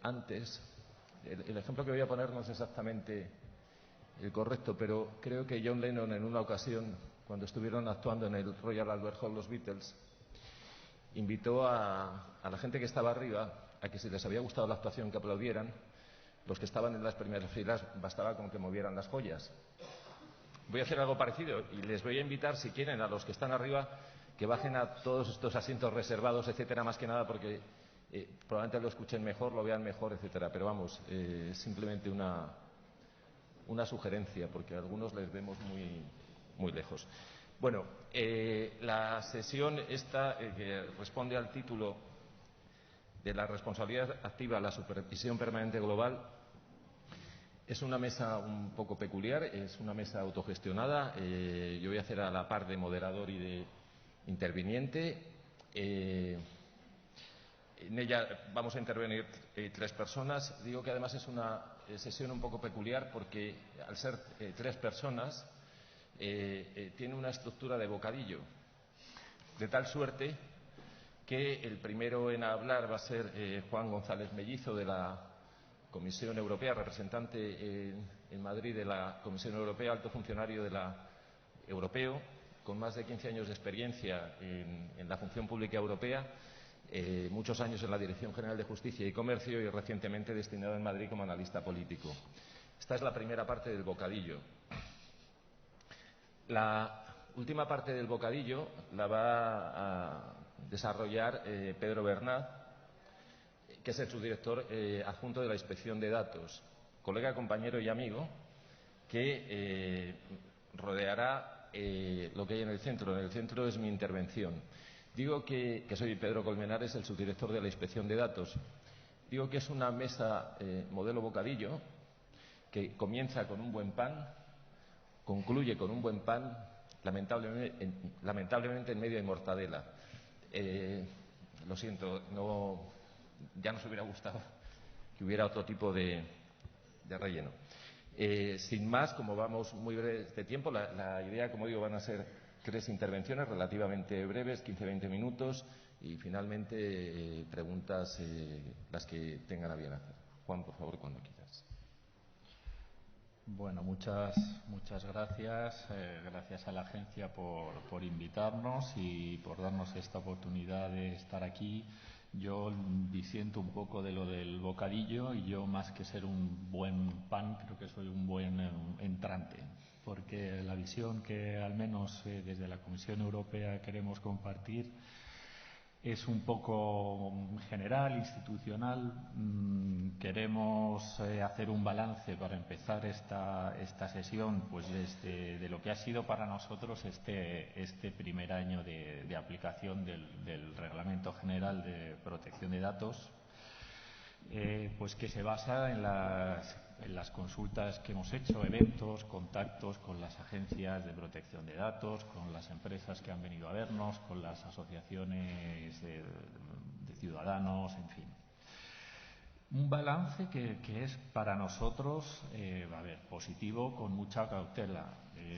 antes. El ejemplo que voy a poner no es exactamente el correcto, pero creo que John Lennon en una ocasión, cuando estuvieron actuando en el Royal Albert Hall los Beatles, invitó a la gente que estaba arriba a que, si les había gustado la actuación, que aplaudieran. Los que estaban en las primeras filas bastaba con que movieran las joyas. Voy a hacer algo parecido y les voy a invitar, si quieren, a los que están arriba, que bajen a todos estos asientos reservados, etcétera, más que nada porque probablemente lo escuchen mejor, lo vean mejor, etcétera. Pero vamos, simplemente una sugerencia, porque a algunos les vemos muy lejos. Bueno, la sesión esta, que responde al título de la responsabilidad activa a la supervisión permanente global, es una mesa un poco peculiar, es una mesa autogestionada. Yo voy a hacer a la par de moderador y de interviniente. En ella vamos a intervenir 3 personas. Digo que además es una sesión un poco peculiar porque, al ser 3 personas, tiene una estructura de bocadillo, de tal suerte que el primero en hablar va a ser Juan González Mellizo, de la Comisión Europea, representante en Madrid de la Comisión Europea, alto funcionario europeo, con más de 15 años de experiencia en la función pública europea, muchos años en la Dirección General de Justicia y Comercio y recientemente destinado en Madrid como analista político. Esta es la primera parte del bocadillo. La última parte del bocadillo la va a desarrollar Pedro Bernat, que es el subdirector adjunto de la Inspección de Datos, colega, compañero y amigo, que rodeará lo que hay en el centro. En el centro es mi intervención. Digo que soy Pedro Colmenares, el subdirector de la Inspección de Datos. Digo que es una mesa modelo bocadillo, que comienza con un buen pan, concluye con un buen pan, lamentablemente en medio de mortadela. Lo siento, ya nos hubiera gustado que hubiera otro tipo de relleno. Sin más, como vamos muy breves de tiempo, la idea, como digo, van a ser 3 intervenciones relativamente breves, 15-20 minutos, y finalmente preguntas las que tengan a bien hacer. Juan, por favor, cuando quieras. Bueno, muchas gracias. Gracias a la agencia por invitarnos y por darnos esta oportunidad de estar aquí. Yo disiento un poco de lo del bocadillo y yo, más que ser un buen pan, creo que soy un buen entrante, porque la visión que al menos desde la Comisión Europea queremos compartir es un poco general, institucional. Queremos hacer un balance para empezar esta sesión, pues de lo que ha sido para nosotros este primer año de aplicación del Reglamento General de Protección de Datos, pues que se basa en las consultas que hemos hecho, eventos, contactos con las agencias de protección de datos, con las empresas que han venido a vernos, con las asociaciones de ciudadanos, en fin. Un balance que es para nosotros, positivo, con mucha cautela.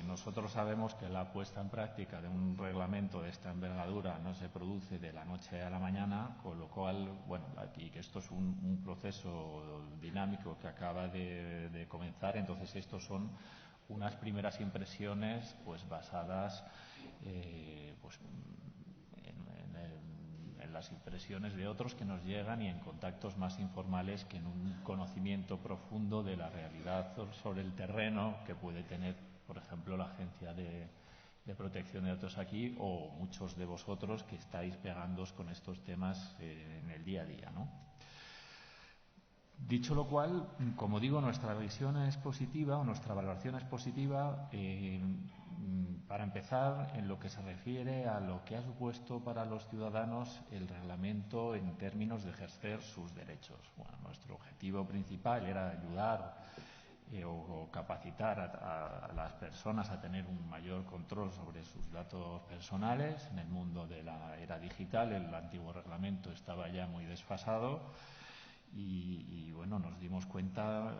Nosotros sabemos que la puesta en práctica de un reglamento de esta envergadura no se produce de la noche a la mañana, con lo cual, aquí que esto es un proceso dinámico que acaba de comenzar. Entonces, estos son unas primeras impresiones, pues basadas en las impresiones de otros que nos llegan y en contactos más informales que en un conocimiento profundo de la realidad sobre el terreno que puede tener, por ejemplo, la Agencia de Protección de Datos aquí, o muchos de vosotros que estáis pegándoos con estos temas en el día a día, ¿no? Dicho lo cual, como digo, nuestra visión es positiva, o nuestra valoración es positiva, para empezar, en lo que se refiere a lo que ha supuesto para los ciudadanos el reglamento en términos de ejercer sus derechos. Bueno, nuestro objetivo principal era ayudar o capacitar a las personas a tener un mayor control sobre sus datos personales. En el mundo de la era digital, el antiguo reglamento estaba ya muy desfasado. Y nos dimos cuenta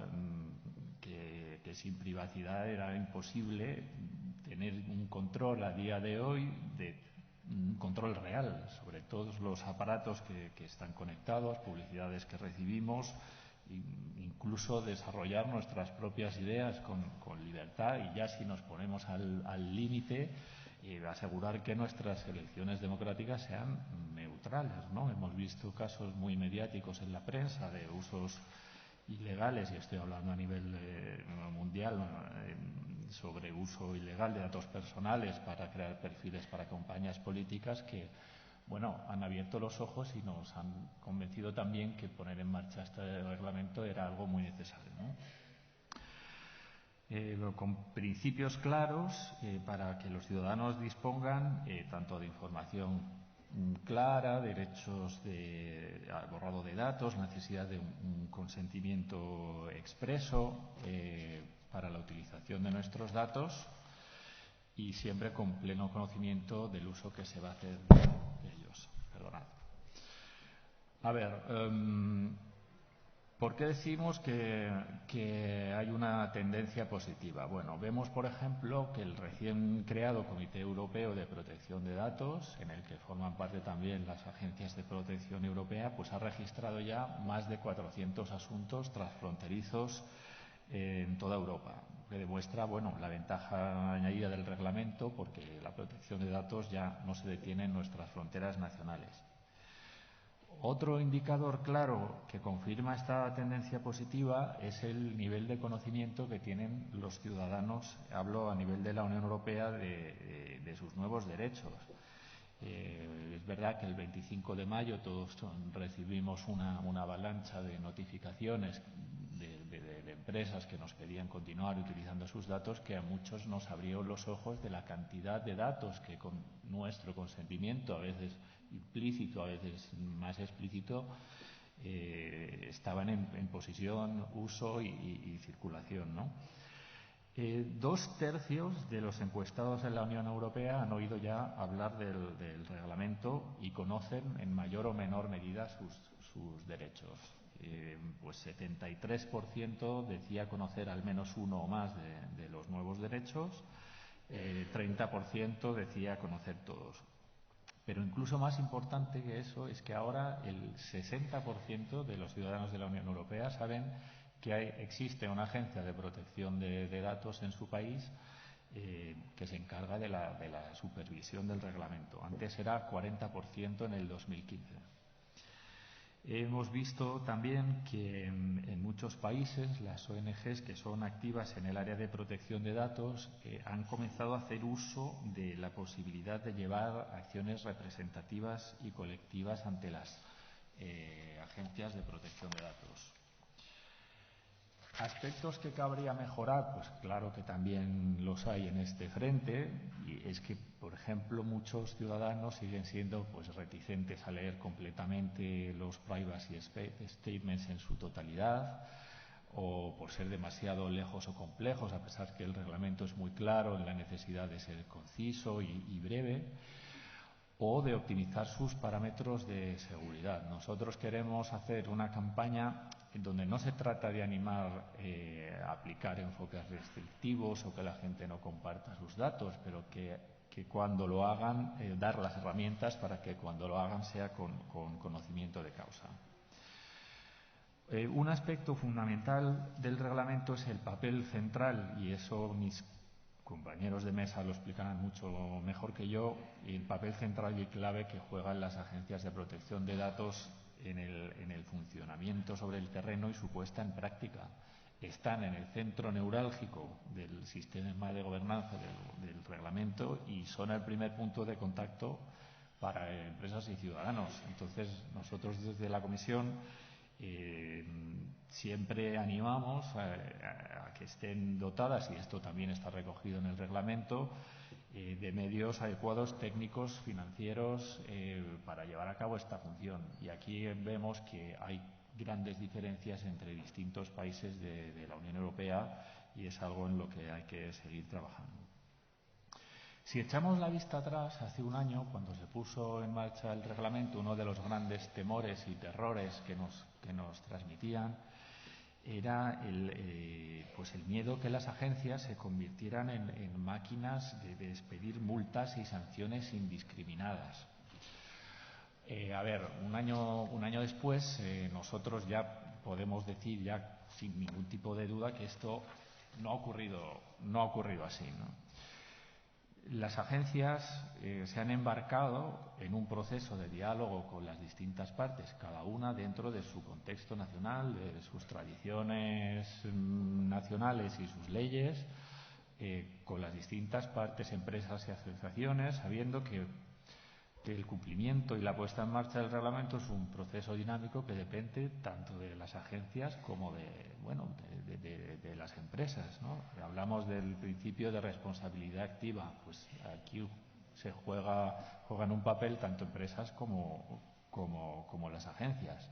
que sin privacidad era imposible tener un control a día de hoy un control real sobre todos los aparatos que están conectados, publicidades que recibimos, incluso desarrollar nuestras propias ideas con libertad y ya si nos ponemos al límite, asegurar que nuestras elecciones democráticas sean neutrales, ¿no? Hemos visto casos muy mediáticos en la prensa de usos ilegales, y estoy hablando a nivel mundial, sobre uso ilegal de datos personales para crear perfiles para campañas políticas que, bueno, han abierto los ojos y nos han convencido también que poner en marcha este reglamento era algo muy necesario, ¿no? Con principios claros para que los ciudadanos dispongan tanto de información clara, derechos al borrado de datos, necesidad de un consentimiento expreso para la utilización de nuestros datos y siempre con pleno conocimiento del uso que se va a hacer de ellos. Perdonad. A ver, ¿por qué decimos que hay una tendencia positiva? Bueno, vemos, por ejemplo, que el recién creado Comité Europeo de Protección de Datos, en el que forman parte también las agencias de protección europea, pues ha registrado ya más de 400 asuntos transfronterizos en toda Europa, que demuestra, bueno, la ventaja añadida del reglamento, porque la protección de datos ya no se detiene en nuestras fronteras nacionales. Otro indicador claro que confirma esta tendencia positiva es el nivel de conocimiento que tienen los ciudadanos, hablo a nivel de la Unión Europea, de sus nuevos derechos. Es verdad que el 25 de mayo todos recibimos una avalancha de notificaciones de empresas que nos pedían continuar utilizando sus datos, que a muchos nos abrió los ojos de la cantidad de datos que con nuestro consentimiento, a veces implícito, a veces más explícito, estaban en posesión, uso y circulación, ¿no? 2/3 de los encuestados en la Unión Europea han oído ya hablar del reglamento y conocen en mayor o menor medida sus derechos. Pues 73% decía conocer al menos uno o más de los nuevos derechos, 30% decía conocer todos. Pero incluso más importante que eso es que ahora el 60% de los ciudadanos de la Unión Europea saben que existe una agencia de protección de datos en su país que se encarga de la supervisión del reglamento. Antes era 40% en el 2015. Hemos visto también que en muchos países las ONGs que son activas en el área de protección de datos han comenzado a hacer uso de la posibilidad de llevar acciones representativas y colectivas ante las agencias de protección de datos. Aspectos que cabría mejorar, pues claro que también los hay en este frente, y es que, por ejemplo, muchos ciudadanos siguen siendo pues reticentes a leer completamente los privacy statements en su totalidad, o por ser demasiado lejos o complejos, a pesar que el reglamento es muy claro en la necesidad de ser conciso y breve, o de optimizar sus parámetros de seguridad. Nosotros queremos hacer una campaña en donde no se trata de animar a aplicar enfoques restrictivos o que la gente no comparta sus datos, pero que cuando lo hagan, dar las herramientas para que cuando lo hagan sea con conocimiento de causa. Un aspecto fundamental del reglamento es el papel central, y eso mis compañeros de mesa lo explicarán mucho mejor que yo, y el papel central y clave que juegan las agencias de protección de datos en el funcionamiento sobre el terreno y su puesta en práctica. Están en el centro neurálgico del sistema de gobernanza del reglamento y son el primer punto de contacto para empresas y ciudadanos. Entonces, nosotros desde la Comisión siempre animamos a que estén dotadas, y esto también está recogido en el reglamento, de medios adecuados, técnicos, financieros, para llevar a cabo esta función. Y aquí vemos que hay grandes diferencias entre distintos países de la Unión Europea y es algo en lo que hay que seguir trabajando. Si echamos la vista atrás, hace un año, cuando se puso en marcha el reglamento, uno de los grandes temores y terrores que nos transmitían era pues el miedo que las agencias se convirtieran en máquinas de expedir multas y sanciones indiscriminadas. A ver, un año después, nosotros ya podemos decir ya sin ningún tipo de duda que esto no ha ocurrido así, ¿no? Las agencias se han embarcado en un proceso de diálogo con las distintas partes, cada una dentro de su contexto nacional, de sus tradiciones nacionales y sus leyes, con las distintas partes, empresas y asociaciones, sabiendo que el cumplimiento y la puesta en marcha del reglamento es un proceso dinámico que depende tanto de las agencias como de las empresas, ¿no? Hablamos del principio de responsabilidad activa, pues aquí juegan un papel tanto empresas como las agencias.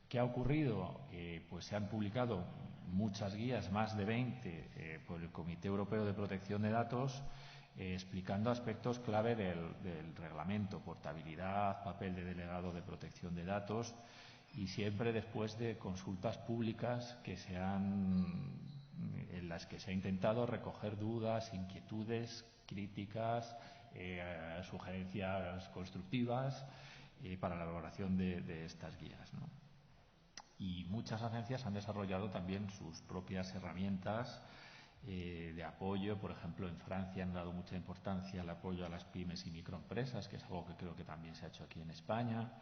¿Qué ha ocurrido? Pues se han publicado muchas guías, más de 20, por el Comité Europeo de Protección de Datos, explicando aspectos clave del reglamento, portabilidad, papel de delegado de protección de datos, y siempre después de consultas públicas en las que se ha intentado recoger dudas, inquietudes, críticas, sugerencias constructivas para la elaboración de estas guías, ¿no? Y muchas agencias han desarrollado también sus propias herramientas de apoyo. Por ejemplo, en Francia han dado mucha importancia al apoyo a las pymes y microempresas, que es algo que creo que también se ha hecho aquí en España.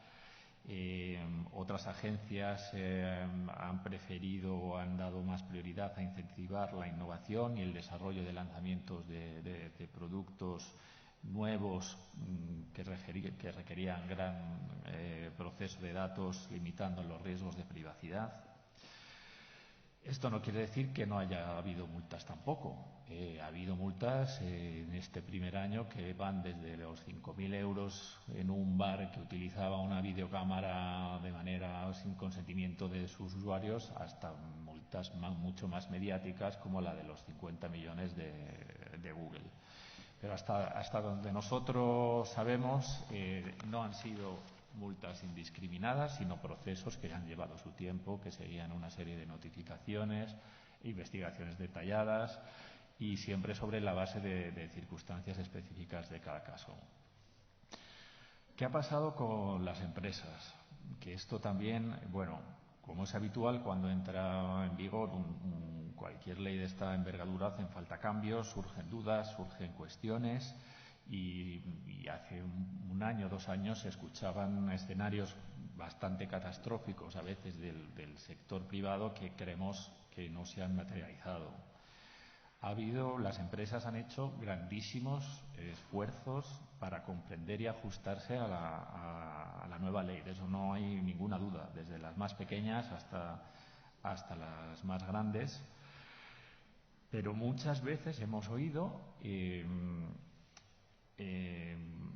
Otras agencias han preferido o han dado más prioridad a incentivar la innovación y el desarrollo de lanzamientos de productos nuevos que requerían gran proceso de datos, limitando los riesgos de privacidad. Esto no quiere decir que no haya habido multas tampoco. Ha habido multas en este primer año que van desde los 5.000 euros en un bar que utilizaba una videocámara de manera sin consentimiento de sus usuarios hasta multas mucho más mediáticas como la de los 50 millones de Google. Pero hasta donde nosotros sabemos no han sido multas indiscriminadas, sino procesos que han llevado su tiempo, que seguían una serie de notificaciones, investigaciones detalladas y siempre sobre la base de circunstancias específicas de cada caso. ¿Qué ha pasado con las empresas? Que esto también, como es habitual, cuando entra en vigor cualquier ley de esta envergadura, hacen falta cambios, surgen dudas, surgen cuestiones. Y hace un año, 2 años, se escuchaban escenarios bastante catastróficos a veces del sector privado que creemos que no se han materializado. Las empresas han hecho grandísimos esfuerzos para comprender y ajustarse a la nueva ley. De eso no hay ninguna duda, desde las más pequeñas hasta las más grandes. Pero muchas veces hemos oído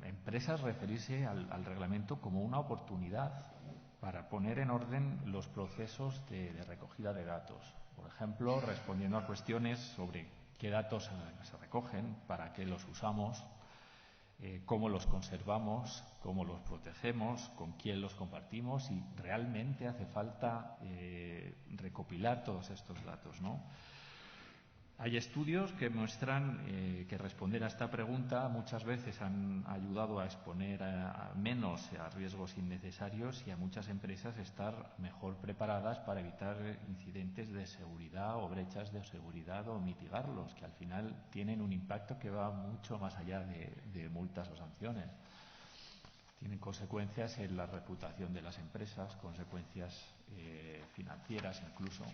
empresas referirse al reglamento como una oportunidad para poner en orden los procesos de recogida de datos. Por ejemplo, respondiendo a cuestiones sobre qué datos se recogen, para qué los usamos, cómo los conservamos, cómo los protegemos, con quién los compartimos y realmente hace falta recopilar todos estos datos, ¿no? Hay estudios que muestran que responder a esta pregunta muchas veces han ayudado a exponer menos a riesgos innecesarios y a muchas empresas estar mejor preparadas para evitar incidentes de seguridad o brechas de seguridad o mitigarlos, que al final tienen un impacto que va mucho más allá de multas o sanciones. Tienen consecuencias en la reputación de las empresas, consecuencias financieras incluso.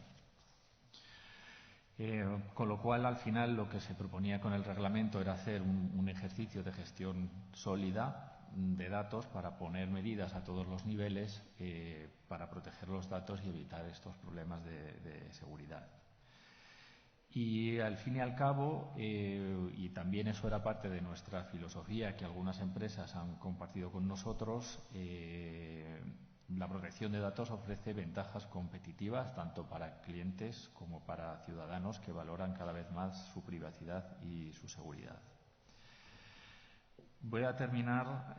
Con lo cual, al final, lo que se proponía con el reglamento era hacer un ejercicio de gestión sólida de datos para poner medidas a todos los niveles para proteger los datos y evitar estos problemas de seguridad. Y al fin y al cabo, y también eso era parte de nuestra filosofía que algunas empresas han compartido con nosotros, la protección de datos ofrece ventajas competitivas tanto para clientes como para ciudadanos que valoran cada vez más su privacidad y su seguridad. Voy a terminar.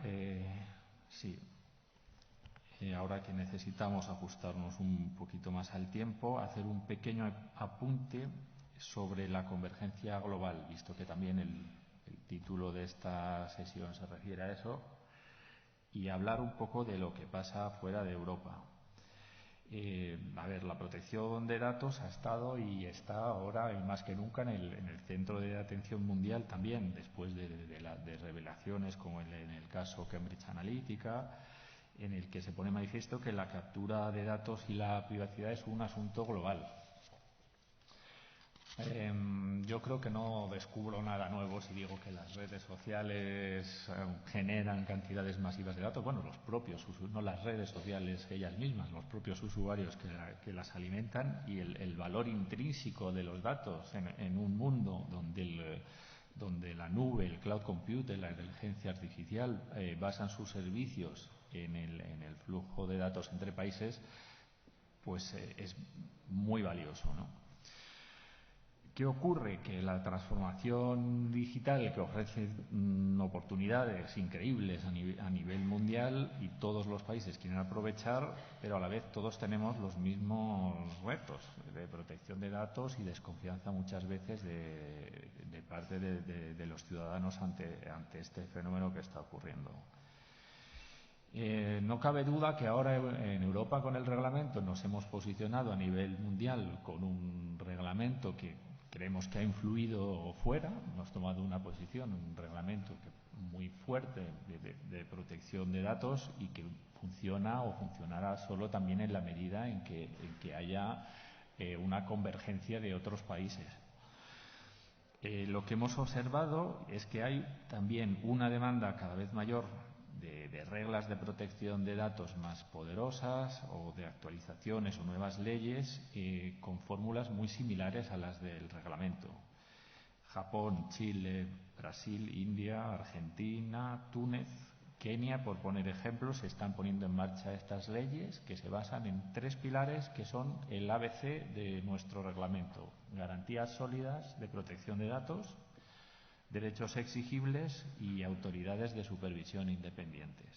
ahora que necesitamos ajustarnos un poquito más al tiempo, hacer un pequeño apunte sobre la convergencia global, visto que también el título de esta sesión se refiere a eso, y hablar un poco de lo que pasa fuera de Europa. La protección de datos ha estado y está ahora y más que nunca en el centro de atención mundial también, después de revelaciones como en el caso Cambridge Analytica, en el que se pone manifiesto que la captura de datos y la privacidad es un asunto global. Yo creo que no descubro nada nuevo si digo que las redes sociales generan cantidades masivas de datos. Bueno, los propios, no las redes sociales ellas mismas, los propios usuarios que las alimentan, y el valor intrínseco de los datos en un mundo donde la nube, el cloud computing, la inteligencia artificial basan sus servicios en el flujo de datos entre países, pues es muy valioso, ¿no? ¿Qué ocurre? Que la transformación digital, que ofrece oportunidades increíbles a nivel mundial, y todos los países quieren aprovechar, pero a la vez todos tenemos los mismos retos de protección de datos y desconfianza muchas veces de parte de los ciudadanos ante este fenómeno que está ocurriendo. No cabe duda que ahora en Europa, con el reglamento, nos hemos posicionado a nivel mundial con un reglamento que creemos que ha influido fuera. Hemos tomado una posición, un reglamento muy fuerte de protección de datos, y que funciona o funcionará solo también en la medida en que haya una convergencia de otros países. Lo que hemos observado es que hay también una demanda cada vez mayor de reglas de protección de datos más poderosas, o de actualizaciones o nuevas leyes con fórmulas muy similares a las del reglamento. Japón, Chile, Brasil, India, Argentina, Túnez, Kenia, por poner ejemplos, están poniendo en marcha estas leyes que se basan en 3 pilares que son el ABC de nuestro reglamento: garantías sólidas de protección de datos, derechos exigibles y autoridades de supervisión independientes.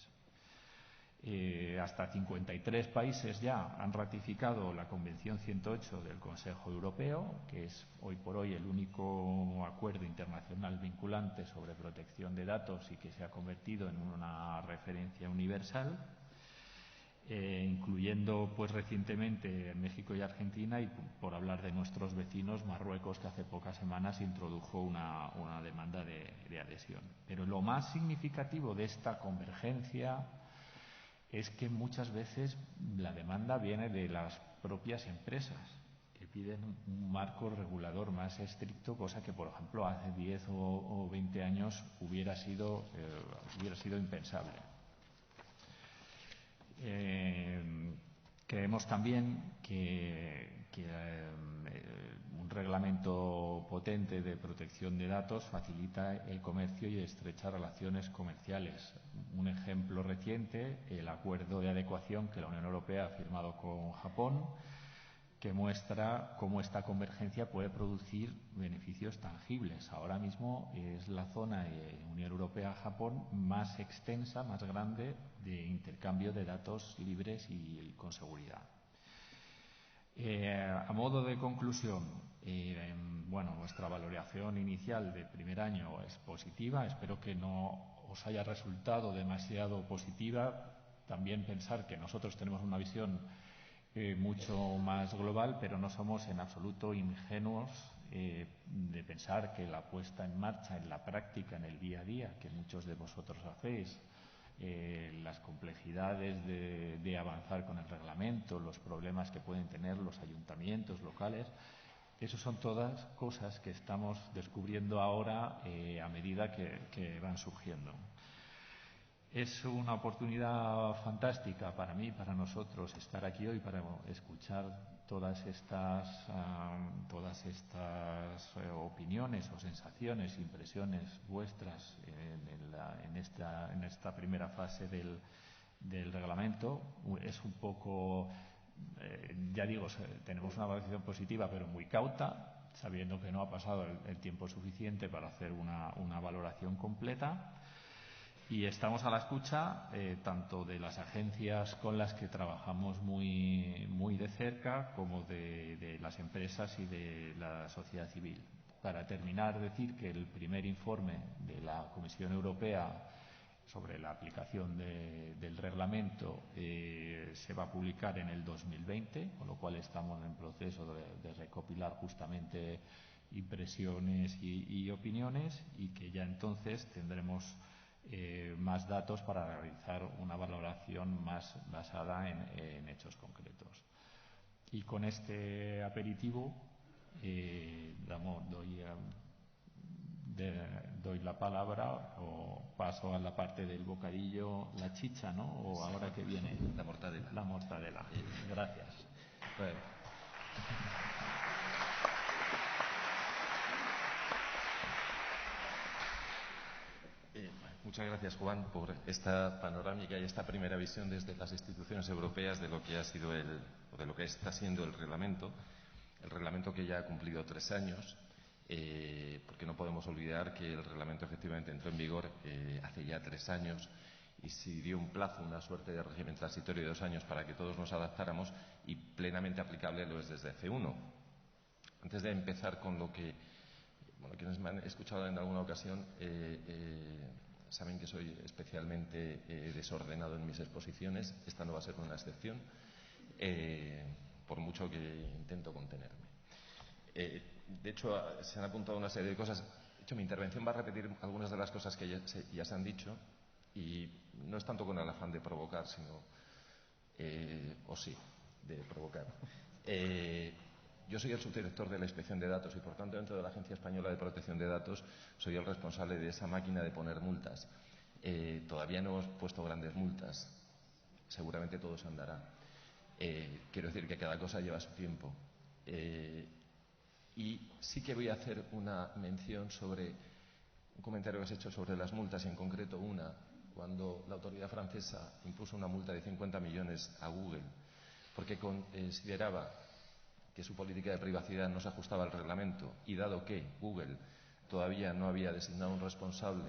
Hasta 53 países ya han ratificado la Convención 108 del Consejo Europeo, que es hoy por hoy el único acuerdo internacional vinculante sobre protección de datos y que se ha convertido en una referencia universal, incluyendo pues recientemente México y Argentina, y por hablar de nuestros vecinos, Marruecos, que hace pocas semanas introdujo una demanda de adhesión. Pero lo más significativo de esta convergencia es que muchas veces la demanda viene de las propias empresas, que piden un marco regulador más estricto, cosa que, por ejemplo, hace 10 o 20 años hubiera sido impensable. Creemos también que un reglamento potente de protección de datos facilita el comercio y estrecha relaciones comerciales. Un ejemplo reciente, el acuerdo de adecuación que la Unión Europea ha firmado con Japón, que muestra cómo esta convergencia puede producir beneficios tangibles. Ahora mismo es la zona Unión Europea-Japón más extensa, más grande, de intercambio de datos libres y con seguridad. A modo de conclusión, nuestra valoración inicial de primer año es positiva. Espero que no os haya resultado demasiado positiva. También pensar que nosotros tenemos una visión mucho más global, pero no somos en absoluto ingenuos de pensar que la puesta en marcha, en la práctica, en el día a día, que muchos de vosotros hacéis, las complejidades de avanzar con el reglamento, los problemas que pueden tener los ayuntamientos locales, eso son todas cosas que estamos descubriendo ahora a medida que van surgiendo. Es una oportunidad fantástica para mí, para nosotros, estar aquí hoy para escuchar todas estas opiniones o sensaciones, impresiones vuestras en esta primera fase del reglamento. Es un poco, ya digo, tenemos una valoración positiva, pero muy cauta, sabiendo que no ha pasado el tiempo suficiente para hacer una valoración completa. Y estamos a la escucha tanto de las agencias con las que trabajamos muy de cerca como de las empresas y de la sociedad civil. Para terminar, decir que el primer informe de la Comisión Europea sobre la aplicación del reglamento se va a publicar en el 2020, con lo cual estamos en proceso de recopilar justamente impresiones y opiniones, y que ya entonces tendremos más datos para realizar una valoración más basada en hechos concretos. Y con este aperitivo doy la palabra o paso a la parte del bocadillo, la chicha, ¿no? O ahora que viene la mortadela. La mortadela. Gracias. Bueno. Muchas gracias, Juan, por esta panorámica y esta primera visión desde las instituciones europeas de lo que ha sido o de lo que está siendo el reglamento que ya ha cumplido 3 años, porque no podemos olvidar que el reglamento efectivamente entró en vigor hace ya 3 años y si dio un plazo, una suerte de régimen transitorio de 2 años para que todos nos adaptáramos, y plenamente aplicable lo es desde hace 1. Antes de empezar con lo que, quienes me han escuchado en alguna ocasión saben que soy especialmente desordenado en mis exposiciones. Esta no va a ser una excepción, por mucho que intento contenerme. De hecho, se han apuntado una serie de cosas. De hecho, mi intervención va a repetir algunas de las cosas que ya se han dicho, y no es tanto con el afán de provocar, sino, o sí, de provocar. Yo soy el subdirector de la Inspección de Datos y, por tanto, dentro de la Agencia Española de Protección de Datos, soy el responsable de esa máquina de poner multas. Todavía no hemos puesto grandes multas. Seguramente todo se andará. Quiero decir que cada cosa lleva su tiempo. Y sí que voy a hacer una mención sobre un comentario que has hecho sobre las multas, y en concreto una, cuando la autoridad francesa impuso una multa de 50 millones a Google porque consideraba que su política de privacidad no se ajustaba al reglamento, y dado que Google todavía no había designado un responsable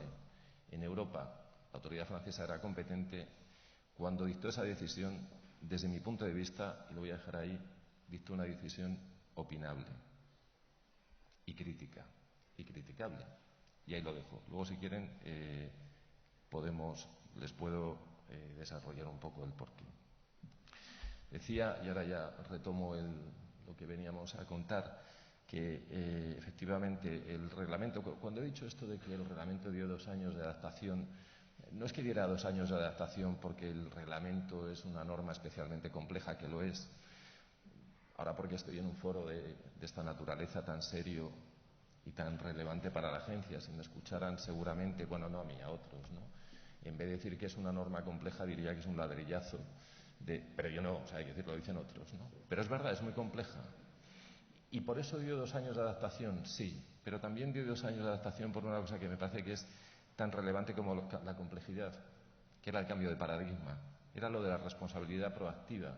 en Europa, la autoridad francesa era competente. Cuando dictó esa decisión, desde mi punto de vista, y lo voy a dejar ahí, dictó una decisión opinable y crítica y criticable. Y ahí lo dejo. Luego, si quieren, les puedo desarrollar un poco el porqué. Decía, y ahora ya retomo lo que veníamos a contar, que efectivamente el reglamento, cuando he dicho esto de que el reglamento dio 2 años de adaptación, no es que diera 2 años de adaptación porque el reglamento es una norma especialmente compleja, que lo es. Ahora, porque estoy en un foro de esta naturaleza tan serio y tan relevante para la agencia, si me escucharan seguramente, bueno, no a mí, a otros, ¿no? En vez de decir que es una norma compleja, diría que es un ladrillazo. Pero yo no, o sea, hay que decirlo, lo dicen otros, ¿no? Pero es verdad, es muy compleja. Y por eso dio 2 años de adaptación, sí, pero también dio 2 años de adaptación por una cosa que me parece que es tan relevante como la complejidad, que era el cambio de paradigma, era lo de la responsabilidad proactiva.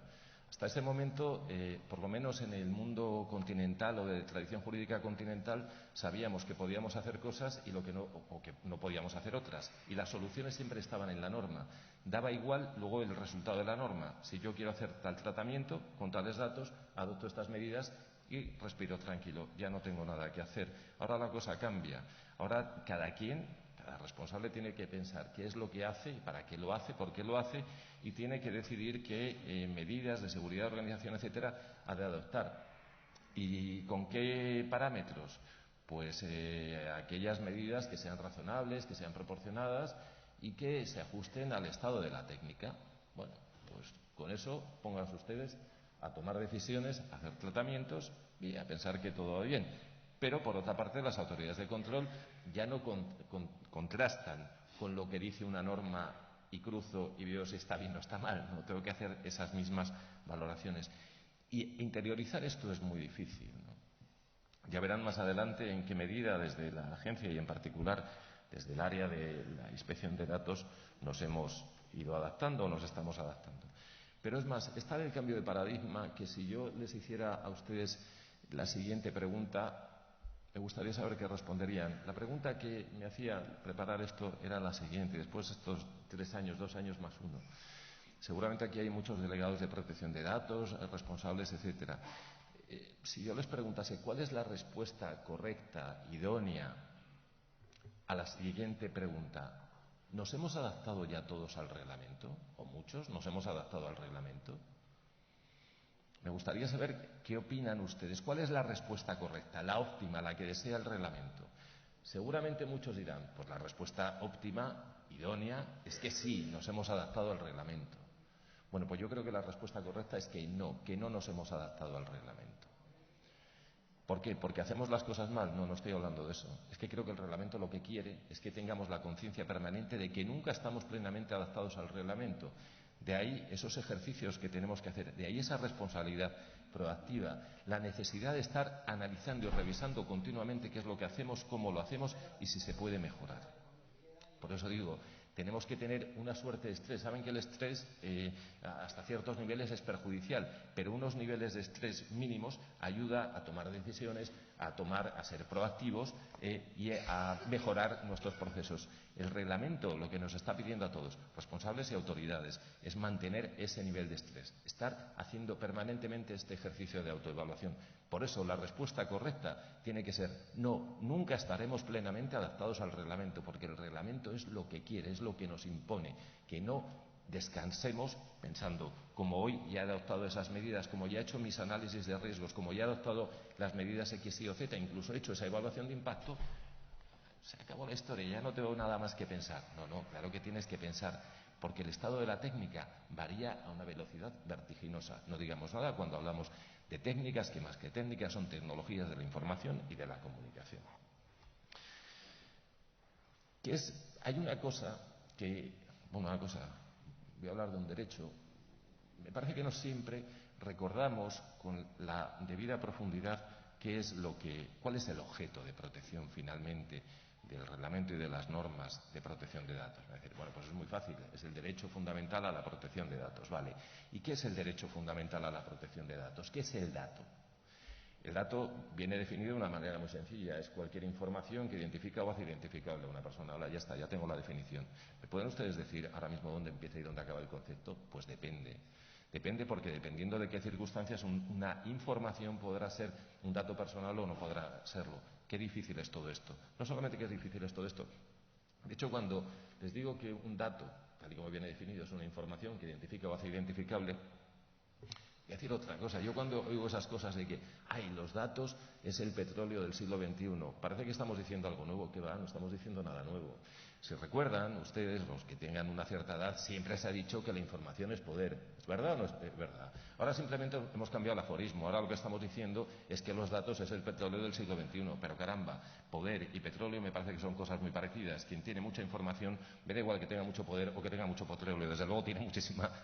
Hasta ese momento, por lo menos en el mundo continental o de tradición jurídica continental, sabíamos que podíamos hacer cosas y o que no podíamos hacer otras. Y las soluciones siempre estaban en la norma. Daba igual luego el resultado de la norma. Si yo quiero hacer tal tratamiento con tales datos, adopto estas medidas y respiro tranquilo. Ya no tengo nada que hacer. Ahora la cosa cambia. Ahora cada responsable tiene que pensar qué es lo que hace, para qué lo hace, por qué lo hace, y tiene que decidir qué medidas de seguridad, organización, etcétera, ha de adoptar. ¿Y con qué parámetros? Pues aquellas medidas que sean razonables, que sean proporcionadas y que se ajusten al estado de la técnica. Bueno, pues con eso pónganse ustedes a tomar decisiones, a hacer tratamientos y a pensar que todo va bien. Pero, por otra parte, las autoridades de control ya no contrastan con lo que dice una norma y cruzo y veo si está bien o está mal. No tengo que hacer esas mismas valoraciones. Y interiorizar esto es muy difícil, ¿no? Ya verán más adelante en qué medida desde la agencia y en particular desde el área de la inspección de datos nos hemos ido adaptando o nos estamos adaptando. Pero es más, está el cambio de paradigma que si yo les hiciera a ustedes la siguiente pregunta, me gustaría saber qué responderían. La pregunta que me hacía preparar esto era la siguiente. Después de estos 3 años, 2 años más 1, seguramente aquí hay muchos delegados de protección de datos, responsables, etcétera. Si yo les preguntase cuál es la respuesta correcta, idónea, a la siguiente pregunta: ¿nos hemos adaptado ya todos al reglamento? ¿O muchos nos hemos adaptado al reglamento? Me gustaría saber qué opinan ustedes. ¿Cuál es la respuesta correcta, la óptima, la que desea el reglamento? Seguramente muchos dirán, pues la respuesta óptima, idónea, es que sí, nos hemos adaptado al reglamento. Bueno, pues yo creo que la respuesta correcta es que no nos hemos adaptado al reglamento. ¿Por qué? ¿Porque hacemos las cosas mal? No estoy hablando de eso. Es que creo que el reglamento lo que quiere es que tengamos la conciencia permanente de que nunca estamos plenamente adaptados al reglamento. De ahí esos ejercicios que tenemos que hacer, de ahí esa responsabilidad proactiva, la necesidad de estar analizando y revisando continuamente qué es lo que hacemos, cómo lo hacemos y si se puede mejorar. Por eso digo, tenemos que tener una suerte de estrés. Saben que el estrés hasta ciertos niveles es perjudicial, pero unos niveles de estrés mínimos ayuda a tomar decisiones, a ser proactivos y a mejorar nuestros procesos. El reglamento lo que nos está pidiendo a todos, responsables y autoridades, es mantener ese nivel de estrés, estar haciendo permanentemente este ejercicio de autoevaluación. Por eso la respuesta correcta tiene que ser no, nunca estaremos plenamente adaptados al reglamento, porque el reglamento es lo que quiere, es lo que nos impone, que no descansemos pensando, como hoy ya he adoptado esas medidas, como ya he hecho mis análisis de riesgos, como ya he adoptado las medidas X, Y o Z, incluso he hecho esa evaluación de impacto, se acabó la historia, ya no tengo nada más que pensar. No, claro que tienes que pensar, porque el estado de la técnica varía a una velocidad vertiginosa. No digamos nada cuando hablamos de técnicas, que más que técnicas son tecnologías de la información y de la comunicación. Hay una cosa que, voy a hablar de un derecho. Me parece que no siempre recordamos con la debida profundidad cuál es el objeto de protección finalmente del reglamento y de las normas de protección de datos. Es decir, bueno, pues es muy fácil, es el derecho fundamental a la protección de datos, ¿vale? ¿Y qué es el derecho fundamental a la protección de datos? ¿Qué es el dato? El dato viene definido de una manera muy sencilla, es cualquier información que identifica o hace identificable a una persona. Ahora ya está, ya tengo la definición. ¿Me pueden ustedes decir ahora mismo dónde empieza y dónde acaba el concepto? Pues depende. Depende porque dependiendo de qué circunstancias una información podrá ser un dato personal o no podrá serlo. Qué difícil es todo esto. No solamente qué difícil es todo esto. De hecho, cuando les digo que un dato, tal y como viene definido, es una información que identifica o hace identificable, voy a decir otra cosa. Yo cuando oigo esas cosas de que los datos es el petróleo del siglo XXI, parece que estamos diciendo algo nuevo. Que va, no estamos diciendo nada nuevo. Si recuerdan ustedes, los que tengan una cierta edad, siempre se ha dicho que la información es poder. ¿Es verdad o no es verdad? Ahora simplemente hemos cambiado el aforismo. Ahora lo que estamos diciendo es que los datos es el petróleo del siglo XXI. Pero caramba, poder y petróleo me parece que son cosas muy parecidas. Quien tiene mucha información, me da igual que tenga mucho poder o que tenga mucho petróleo. Desde luego tiene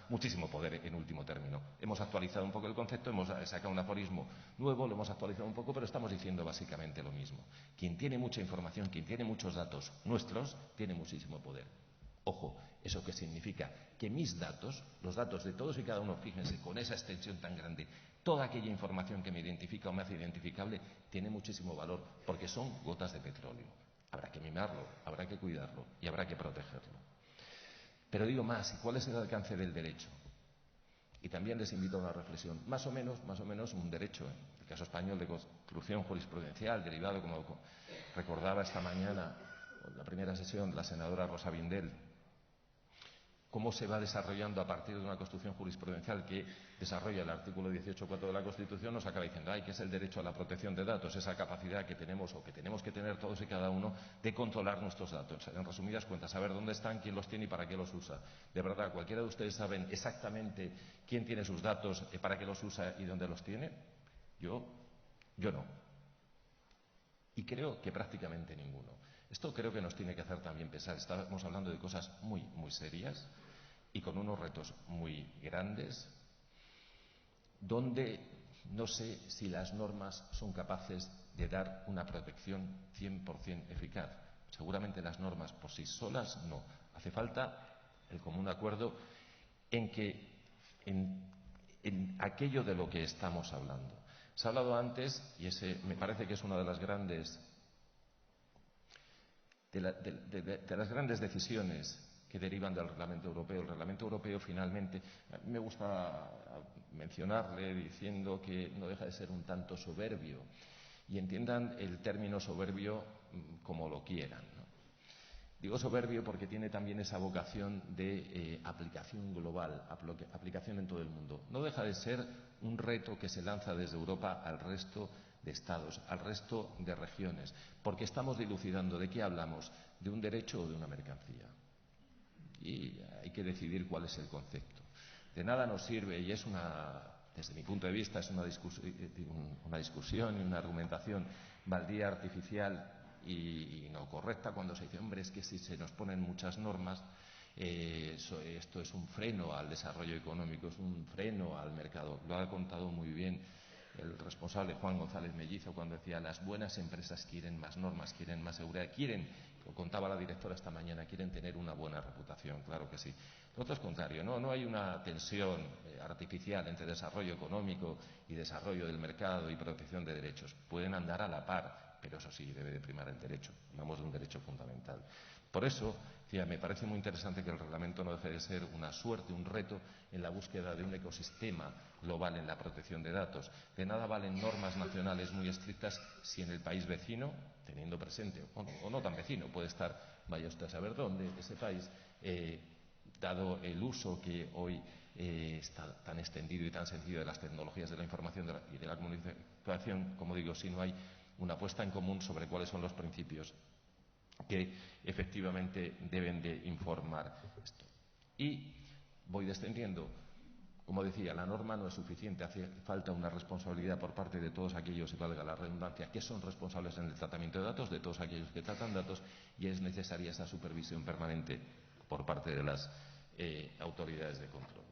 muchísimo poder en último término. Hemos actualizado un poco el concepto, hemos sacado un aforismo nuevo, lo hemos actualizado un poco, pero estamos diciendo básicamente lo mismo. Quien tiene mucha información, quien tiene muchos datos nuestros, tiene muchísimo poder. Ojo, ¿eso qué significa? Que mis datos, los datos de todos y cada uno, fíjense, con esa extensión tan grande, toda aquella información que me identifica o me hace identificable, tiene muchísimo valor, porque son gotas de petróleo. Habrá que mimarlo, habrá que cuidarlo y habrá que protegerlo. Pero digo más, ¿y cuál es el alcance del derecho? Y también les invito a una reflexión. Más o menos un derecho, en el caso español de construcción jurisprudencial, derivado, como recordaba esta mañana en la primera sesión la senadora Rosa Vindel, cómo se va desarrollando a partir de una construcción jurisprudencial que desarrolla el artículo 18.4 de la Constitución, nos acaba diciendo, que es el derecho a la protección de datos, esa capacidad que tenemos o que tenemos que tener todos y cada uno de controlar nuestros datos. En resumidas cuentas, saber dónde están, quién los tiene y para qué los usa. De verdad, ¿cualquiera de ustedes saben exactamente quién tiene sus datos, para qué los usa y dónde los tiene? Yo no. Y creo que prácticamente ninguno. Esto creo que nos tiene que hacer también pensar. Estamos hablando de cosas muy, muy serias y con unos retos muy grandes, donde no sé si las normas son capaces de dar una protección 100% eficaz. Seguramente las normas por sí solas no. Hace falta el común acuerdo en aquello de lo que estamos hablando. Se ha hablado antes, y ese me parece que es una de las grandes decisiones que derivan del Reglamento Europeo. El Reglamento Europeo, finalmente, a mí me gusta mencionarle diciendo que no deja de ser un tanto soberbio, y entiendan el término soberbio como lo quieran, ¿no? Digo soberbio porque tiene también esa vocación de aplicación global, aplicación en todo el mundo. No deja de ser un reto que se lanza desde Europa al resto de estados, al resto de regiones, porque estamos dilucidando de qué hablamos, de un derecho o de una mercancía. Y hay que decidir cuál es el concepto. De nada nos sirve, y es desde mi punto de vista, es una discusión y una argumentación baldía, artificial y no correcta, cuando se dice, hombre, es que si se nos ponen muchas normas, esto es un freno al desarrollo económico, es un freno al mercado. Lo ha contado muy bien el responsable Juan González Mellizo cuando decía, las buenas empresas quieren más normas, quieren más seguridad, lo contaba la directora esta mañana, quieren tener una buena reputación. Claro que sí. Lo otro es contrario, no hay una tensión artificial entre desarrollo económico y desarrollo del mercado y protección de derechos. Pueden andar a la par, pero eso sí, debe de primar el derecho. Hablamos de un derecho fundamental. Por eso, me parece muy interesante que el reglamento no deje de ser una suerte, un reto en la búsqueda de un ecosistema global en la protección de datos. De nada valen normas nacionales muy estrictas si en el país vecino, teniendo presente, o no tan vecino, puede estar, vaya usted a saber dónde, ese país, dado el uso que hoy está tan extendido y tan sencillo de las tecnologías de la información y de la comunicación, como digo, si no hay una puesta en común sobre cuáles son los principios que efectivamente deben de informar esto. Y voy descendiendo. Como decía, la norma no es suficiente, hace falta una responsabilidad por parte de todos aquellos, y valga la redundancia, que son responsables en el tratamiento de datos, de todos aquellos que tratan datos, y es necesaria esa supervisión permanente por parte de las autoridades de control.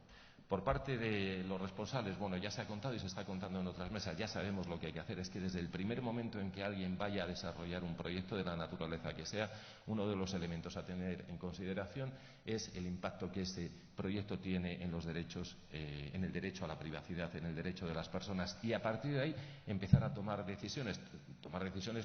Por parte de los responsables, bueno, ya se ha contado y se está contando en otras mesas, ya sabemos lo que hay que hacer, es que desde el primer momento en que alguien vaya a desarrollar un proyecto de la naturaleza que sea, uno de los elementos a tener en consideración es el impacto que ese proyecto tiene en los derechos, en el derecho a la privacidad, en el derecho de las personas, y a partir de ahí empezar a tomar decisiones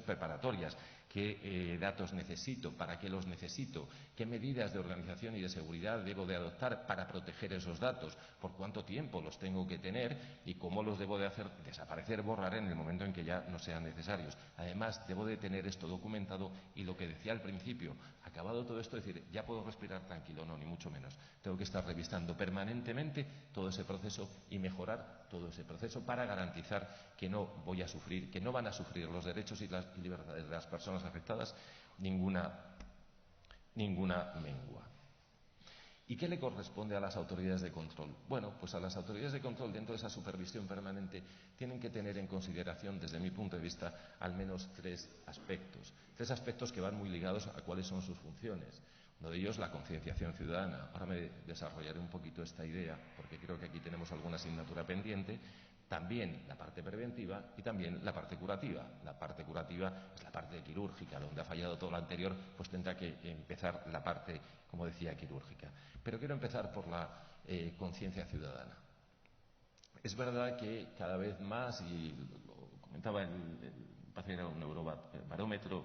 preparatorias. ¿Qué datos necesito? ¿Para qué los necesito? ¿Qué medidas de organización y de seguridad debo de adoptar para proteger esos datos? ¿Por cuánto tiempo los tengo que tener? ¿Y cómo los debo de hacer desaparecer, borrar en el momento en que ya no sean necesarios? Además, debo de tener esto documentado y lo que decía al principio, acabado todo esto, decir, ya puedo respirar tranquilo. No, ni mucho menos. Tengo que estar revisando permanentemente todo ese proceso y mejorar todo ese proceso para garantizar que no voy a sufrir, que no van a sufrir los derechos y las libertades de las personas afectadas ninguna mengua. ¿Y qué le corresponde a las autoridades de control? Bueno, pues a las autoridades de control, dentro de esa supervisión permanente, tienen que tener en consideración, desde mi punto de vista, al menos tres aspectos que van muy ligados a cuáles son sus funciones. Uno de ellos, la concienciación ciudadana. Ahora me desarrollaré un poquito esta idea, porque creo que aquí tenemos alguna asignatura pendiente. También la parte preventiva y también la parte curativa. La parte curativa es la parte quirúrgica, donde ha fallado todo lo anterior, pues tendrá que empezar la parte, como decía, quirúrgica. Pero quiero empezar por la conciencia ciudadana. Es verdad que cada vez más, y lo comentaba era un eurobarómetro,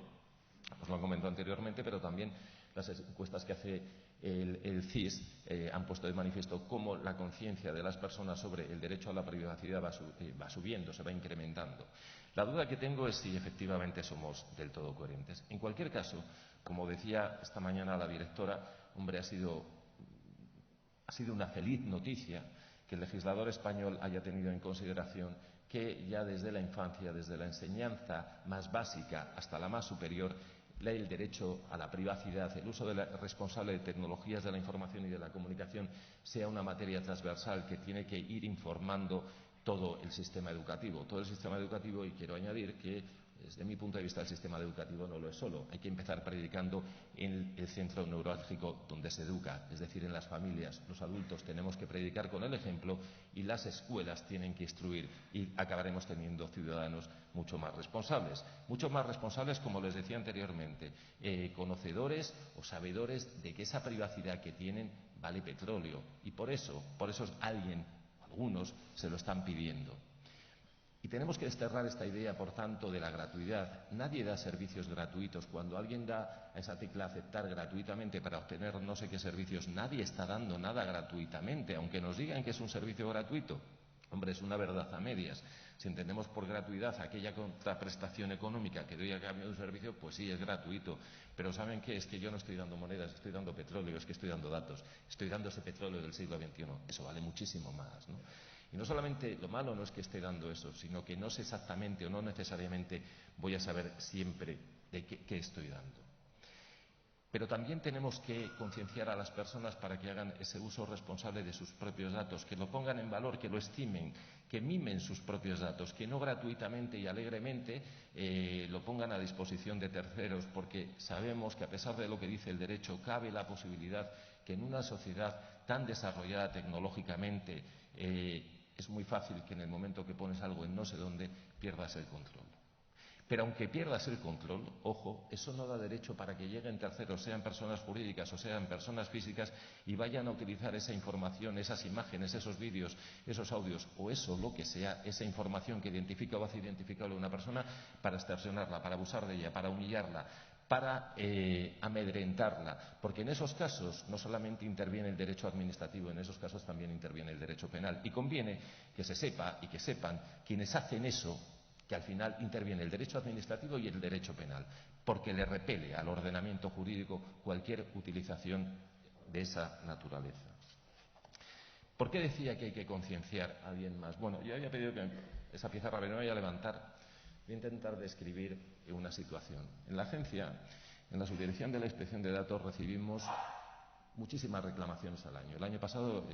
os lo han comentado anteriormente, pero también las encuestas que hace el CIS han puesto de manifiesto cómo la conciencia de las personas sobre el derecho a la privacidad va subiendo, se va incrementando. La duda que tengo es si efectivamente somos del todo coherentes. En cualquier caso, como decía esta mañana la directora, hombre, ha sido una feliz noticia que el legislador español haya tenido en consideración que ya desde la infancia, desde la enseñanza más básica hasta la más superior, el derecho a la privacidad, el uso responsable de tecnologías de la información y de la comunicación sea una materia transversal que tiene que ir informando todo el sistema educativo. Todo el sistema educativo, y quiero añadir que desde mi punto de vista el sistema educativo no lo es solo. Hay que empezar predicando en el centro neurálgico donde se educa, es decir, en las familias. Los adultos tenemos que predicar con el ejemplo y las escuelas tienen que instruir, y acabaremos teniendo ciudadanos mucho más responsables, como les decía anteriormente, conocedores o sabedores de que esa privacidad que tienen vale petróleo, y por eso algunos se lo están pidiendo. Y tenemos que desterrar esta idea, por tanto, de la gratuidad. Nadie da servicios gratuitos. Cuando alguien da a esa tecla aceptar gratuitamente para obtener no sé qué servicios, nadie está dando nada gratuitamente, aunque nos digan que es un servicio gratuito. Hombre, es una verdad a medias. Si entendemos por gratuidad aquella contraprestación económica que doy a cambio de un servicio, pues sí, es gratuito. Pero ¿saben qué? Es que yo no estoy dando monedas, estoy dando petróleo, es que estoy dando datos. Estoy dando ese petróleo del siglo XXI. Eso vale muchísimo más, ¿no? Y no solamente lo malo no es que esté dando eso, sino que no sé exactamente o no necesariamente voy a saber siempre de qué estoy dando. Pero también tenemos que concienciar a las personas para que hagan ese uso responsable de sus propios datos, que lo pongan en valor, que lo estimen, que mimen sus propios datos, que no gratuitamente y alegremente lo pongan a disposición de terceros, porque sabemos que a pesar de lo que dice el derecho, cabe la posibilidad que en una sociedad tan desarrollada tecnológicamente es muy fácil que en el momento que pones algo en no sé dónde pierdas el control. Pero aunque pierdas el control, ojo, eso no da derecho para que lleguen terceros, sean personas jurídicas o sean personas físicas, y vayan a utilizar esa información, esas imágenes, esos vídeos, esos audios o eso, lo que sea, esa información que identifica o hace identificable a una persona para extorsionarla, para abusar de ella, para humillarla, para amedrentarla, porque en esos casos no solamente interviene el derecho administrativo, en esos casos también interviene el derecho penal. Y conviene que se sepa y que sepan quienes hacen eso, que al final interviene el derecho administrativo y el derecho penal, porque le repele al ordenamiento jurídico cualquier utilización de esa naturaleza. ¿Por qué decía que hay que concienciar a alguien más? Bueno, yo había pedido que esa pizarra me vaya a levantar. Voy a intentar describir una situación. En la agencia, en la subdirección de la inspección de datos, recibimos muchísimas reclamaciones al año. El año pasado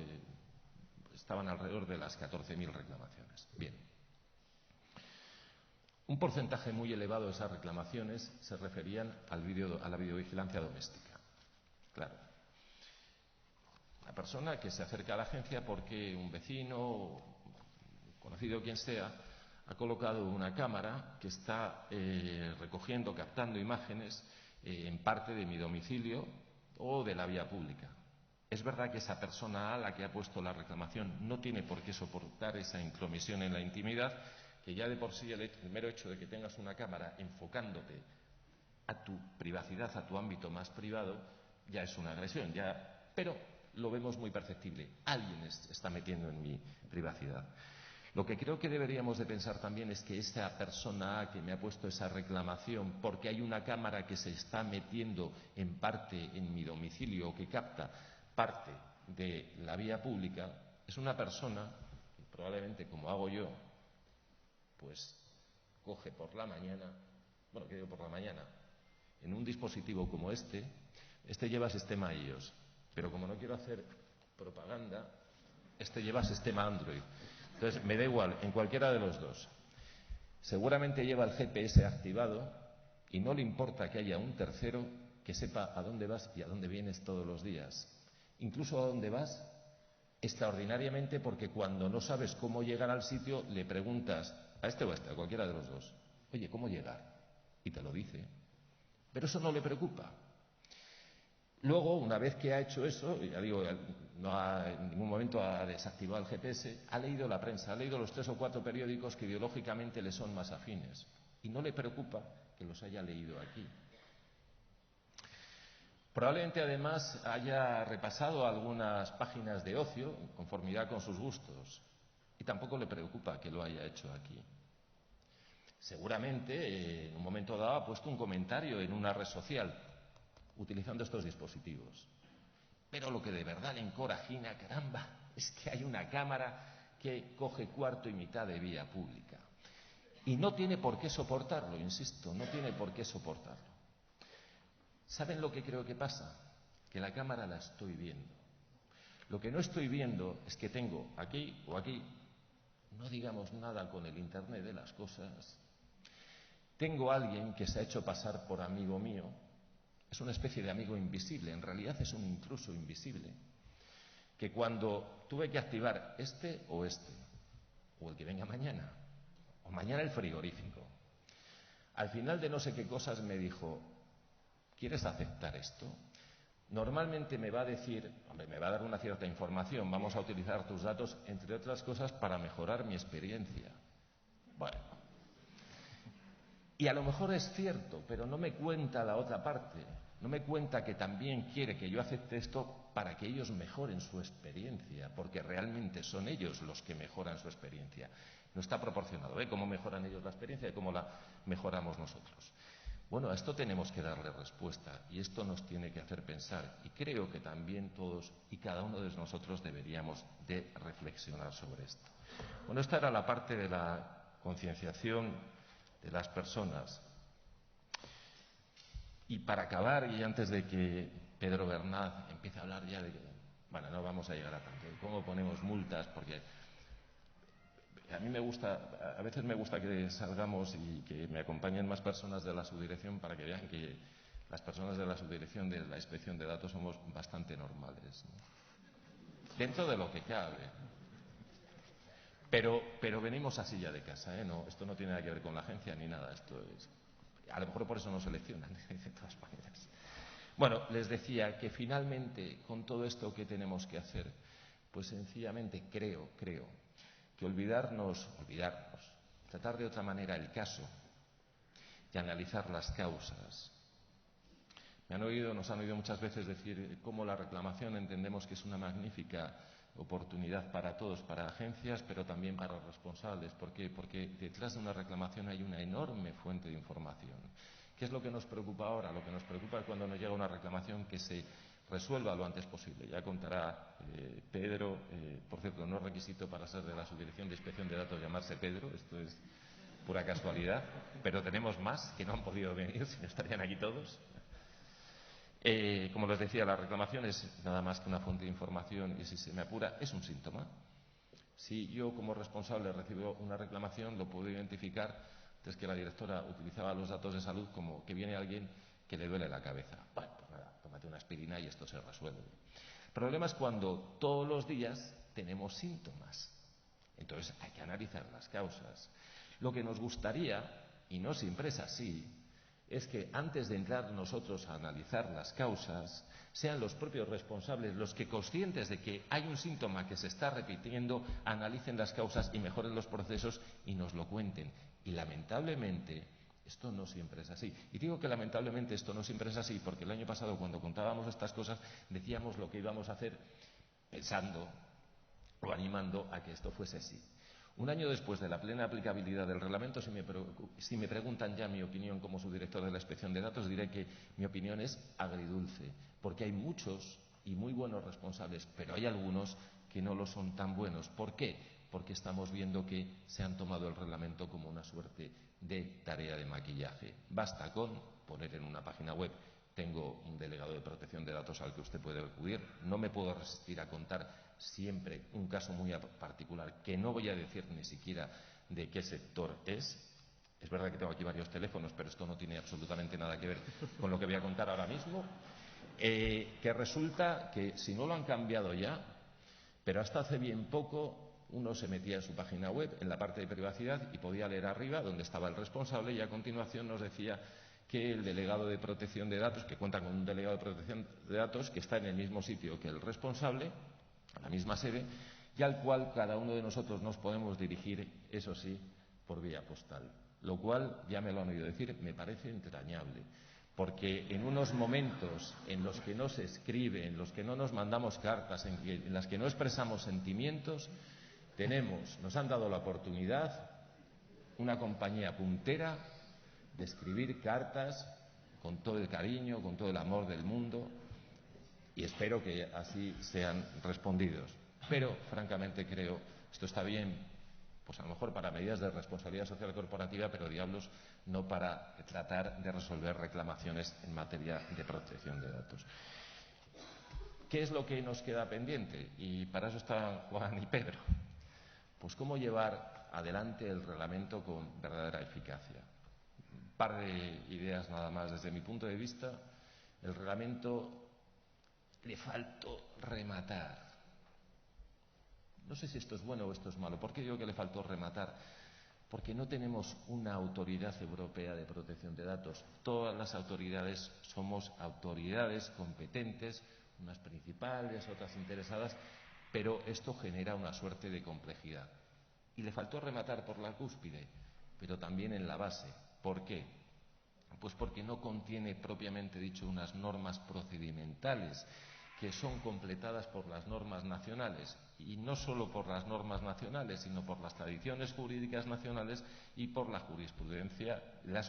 estaban alrededor de las 14.000 reclamaciones. Bien. Un porcentaje muy elevado de esas reclamaciones se referían a la videovigilancia doméstica. Claro. La persona que se acerca a la agencia porque un vecino, conocido quien sea, ha colocado una cámara que está recogiendo, captando imágenes en parte de mi domicilio o de la vía pública. Es verdad que esa persona a la que ha puesto la reclamación no tiene por qué soportar esa intromisión en la intimidad, que ya de por sí el mero hecho de que tengas una cámara enfocándote a tu privacidad, a tu ámbito más privado, ya es una agresión, pero lo vemos muy perceptible. Alguien está metiendo en mi privacidad. Lo que creo que deberíamos de pensar también es que esa persona que me ha puesto esa reclamación porque hay una cámara que se está metiendo en parte en mi domicilio o que capta parte de la vía pública, es una persona que probablemente, como hago yo, pues coge por la mañana, bueno, ¿qué digo por la mañana? En un dispositivo como este lleva sistema iOS, pero como no quiero hacer propaganda, este lleva sistema Android. Entonces, me da igual, en cualquiera de los dos. Seguramente lleva el GPS activado y no le importa que haya un tercero que sepa a dónde vas y a dónde vienes todos los días. Incluso a dónde vas extraordinariamente, porque cuando no sabes cómo llegar al sitio, le preguntas a este o a este, a cualquiera de los dos, oye, ¿cómo llegar? Y te lo dice. Pero eso no le preocupa. Luego, una vez que ha hecho eso, ya digo, en ningún momento ha desactivado el GPS, ha leído la prensa, ha leído los 3 o 4 periódicos que ideológicamente le son más afines. Y no le preocupa que los haya leído aquí. Probablemente, además, haya repasado algunas páginas de ocio en conformidad con sus gustos. Y tampoco le preocupa que lo haya hecho aquí. Seguramente, en un momento dado, ha puesto un comentario en una red social utilizando estos dispositivos. Pero lo que de verdad le encorajina, caramba, es que hay una cámara que coge cuarto y mitad de vía pública. Y no tiene por qué soportarlo, insisto, no tiene por qué soportarlo. ¿Saben lo que creo que pasa? Que la cámara la estoy viendo. Lo que no estoy viendo es que tengo aquí o aquí, no digamos nada con el Internet de las cosas, tengo a alguien que se ha hecho pasar por amigo mío. Es una especie de amigo invisible, en realidad es un intruso invisible, que cuando tuve que activar este, o el que venga mañana, o mañana el frigorífico, al final de no sé qué cosas me dijo, ¿quieres aceptar esto? Normalmente me va a decir, hombre, me va a dar una cierta información, vamos a utilizar tus datos, entre otras cosas, para mejorar mi experiencia. Bueno. Y a lo mejor es cierto, pero no me cuenta la otra parte. No me cuenta que también quiere que yo acepte esto para que ellos mejoren su experiencia, porque realmente son ellos los que mejoran su experiencia. No está proporcionado, cómo mejoran ellos la experiencia y cómo la mejoramos nosotros. Bueno, a esto tenemos que darle respuesta y esto nos tiene que hacer pensar. Y creo que también todos y cada uno de nosotros deberíamos de reflexionar sobre esto. Bueno, esta era la parte de la concienciación de las personas. Y para acabar, y antes de que Pedro Bernat empiece a hablar ya de que, bueno, no vamos a llegar a tanto, ¿cómo ponemos multas? Porque a mí a veces me gusta que salgamos y que me acompañen más personas de la subdirección para que vean que las personas de la subdirección de la Inspección de Datos somos bastante normales, ¿no? Dentro de lo que cabe. Pero venimos así ya de casa, ¿eh? No, esto no tiene nada que ver con la agencia ni nada, esto es... A lo mejor por eso nos seleccionan, de todas maneras. Bueno, les decía que finalmente, con todo esto que tenemos que hacer, pues sencillamente creo que olvidarnos, tratar de otra manera el caso y analizar las causas. Nos han oído muchas veces decir cómo la reclamación entendemos que es una magnífica oportunidad para todos, para agencias, pero también para los responsables. ¿Por qué? Porque detrás de una reclamación hay una enorme fuente de información. ¿Qué es lo que nos preocupa ahora? Lo que nos preocupa es cuando nos llega una reclamación que se resuelva lo antes posible. Ya contará Pedro, por cierto, no es requisito para ser de la Subdirección de Inspección de Datos llamarse Pedro, esto es pura casualidad, pero tenemos más que no han podido venir, si no estarían aquí todos. Como les decía, la reclamación es nada más que una fuente de información y, si se me apura, es un síntoma. Si yo, como responsable, recibo una reclamación, lo puedo identificar desde que la directora utilizaba los datos de salud como que viene alguien que le duele la cabeza. Bueno, pues nada, tómate una aspirina y esto se resuelve. El problema es cuando todos los días tenemos síntomas. Entonces hay que analizar las causas. Lo que nos gustaría, y no siempre es así, es que antes de entrar nosotros a analizar las causas, sean los propios responsables los que, conscientes de que hay un síntoma que se está repitiendo, analicen las causas y mejoren los procesos y nos lo cuenten. Y lamentablemente esto no siempre es así. Y digo que lamentablemente esto no siempre es así porque el año pasado, cuando contábamos estas cosas, decíamos lo que íbamos a hacer pensando o animando a que esto fuese así. Un año después de la plena aplicabilidad del reglamento, si me preguntan ya mi opinión como subdirector de la Inspección de Datos, diré que mi opinión es agridulce, porque hay muchos y muy buenos responsables, pero hay algunos que no lo son tan buenos. ¿Por qué? Porque estamos viendo que se han tomado el reglamento como una suerte de tarea de maquillaje. Basta con poner en una página web: tengo un delegado de protección de datos al que usted puede acudir. No me puedo resistir a contar siempre un caso muy particular, que no voy a decir ni siquiera de qué sector es. Es verdad que tengo aquí varios teléfonos, pero esto no tiene absolutamente nada que ver con lo que voy a contar ahora mismo. Que resulta que, si no lo han cambiado ya, pero hasta hace bien poco, uno se metía en su página web, en la parte de privacidad, y podía leer arriba donde estaba el responsable, y a continuación nos decía que el delegado de protección de datos, que cuenta con un delegado de protección de datos que está en el mismo sitio que el responsable, a la misma sede, y al cual cada uno de nosotros nos podemos dirigir, eso sí, por vía postal. Lo cual, ya me lo han oído decir, me parece entrañable. Porque en unos momentos en los que no se escribe, en los que no nos mandamos cartas, en las que no expresamos sentimientos, nos han dado la oportunidad, una compañía puntera, de escribir cartas con todo el cariño, con todo el amor del mundo, y espero que así sean respondidos. Pero, francamente, creo, esto está bien, pues a lo mejor para medidas de responsabilidad social corporativa, pero diablos, no para tratar de resolver reclamaciones en materia de protección de datos. ¿Qué es lo que nos queda pendiente? Y para eso están Juan y Pedro. Pues cómo llevar adelante el reglamento con verdadera eficacia. Un par de ideas nada más. Desde mi punto de vista, el reglamento le faltó rematar. No sé si esto es bueno o esto es malo. ¿Por qué digo que le faltó rematar? Porque no tenemos una autoridad europea de protección de datos. Todas las autoridades somos autoridades competentes, unas principales, otras interesadas, pero esto genera una suerte de complejidad. Y le faltó rematar por la cúspide. pero también en la base. ¿Por qué? Pues porque no contiene propiamente dicho unas normas procedimentales que son completadas por las normas nacionales, y no solo por las normas nacionales, sino por las tradiciones jurídicas nacionales y por las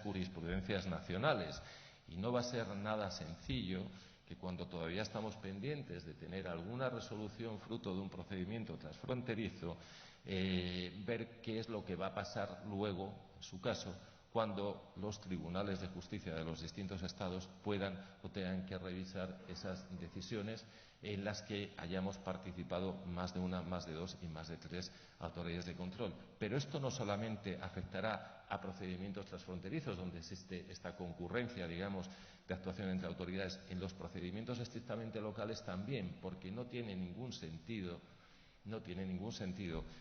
jurisprudencias nacionales. Y no va a ser nada sencillo que, cuando todavía estamos pendientes de tener alguna resolución fruto de un procedimiento transfronterizo, ver qué es lo que va a pasar luego, en su caso, cuando los tribunales de justicia de los distintos estados puedan o tengan que revisar esas decisiones en las que hayamos participado más de una, más de dos y más de tres autoridades de control. Pero esto no solamente afectará a procedimientos transfronterizos, donde existe esta concurrencia, digamos, de actuación entre autoridades. En los procedimientos estrictamente locales también, porque no tiene ningún sentido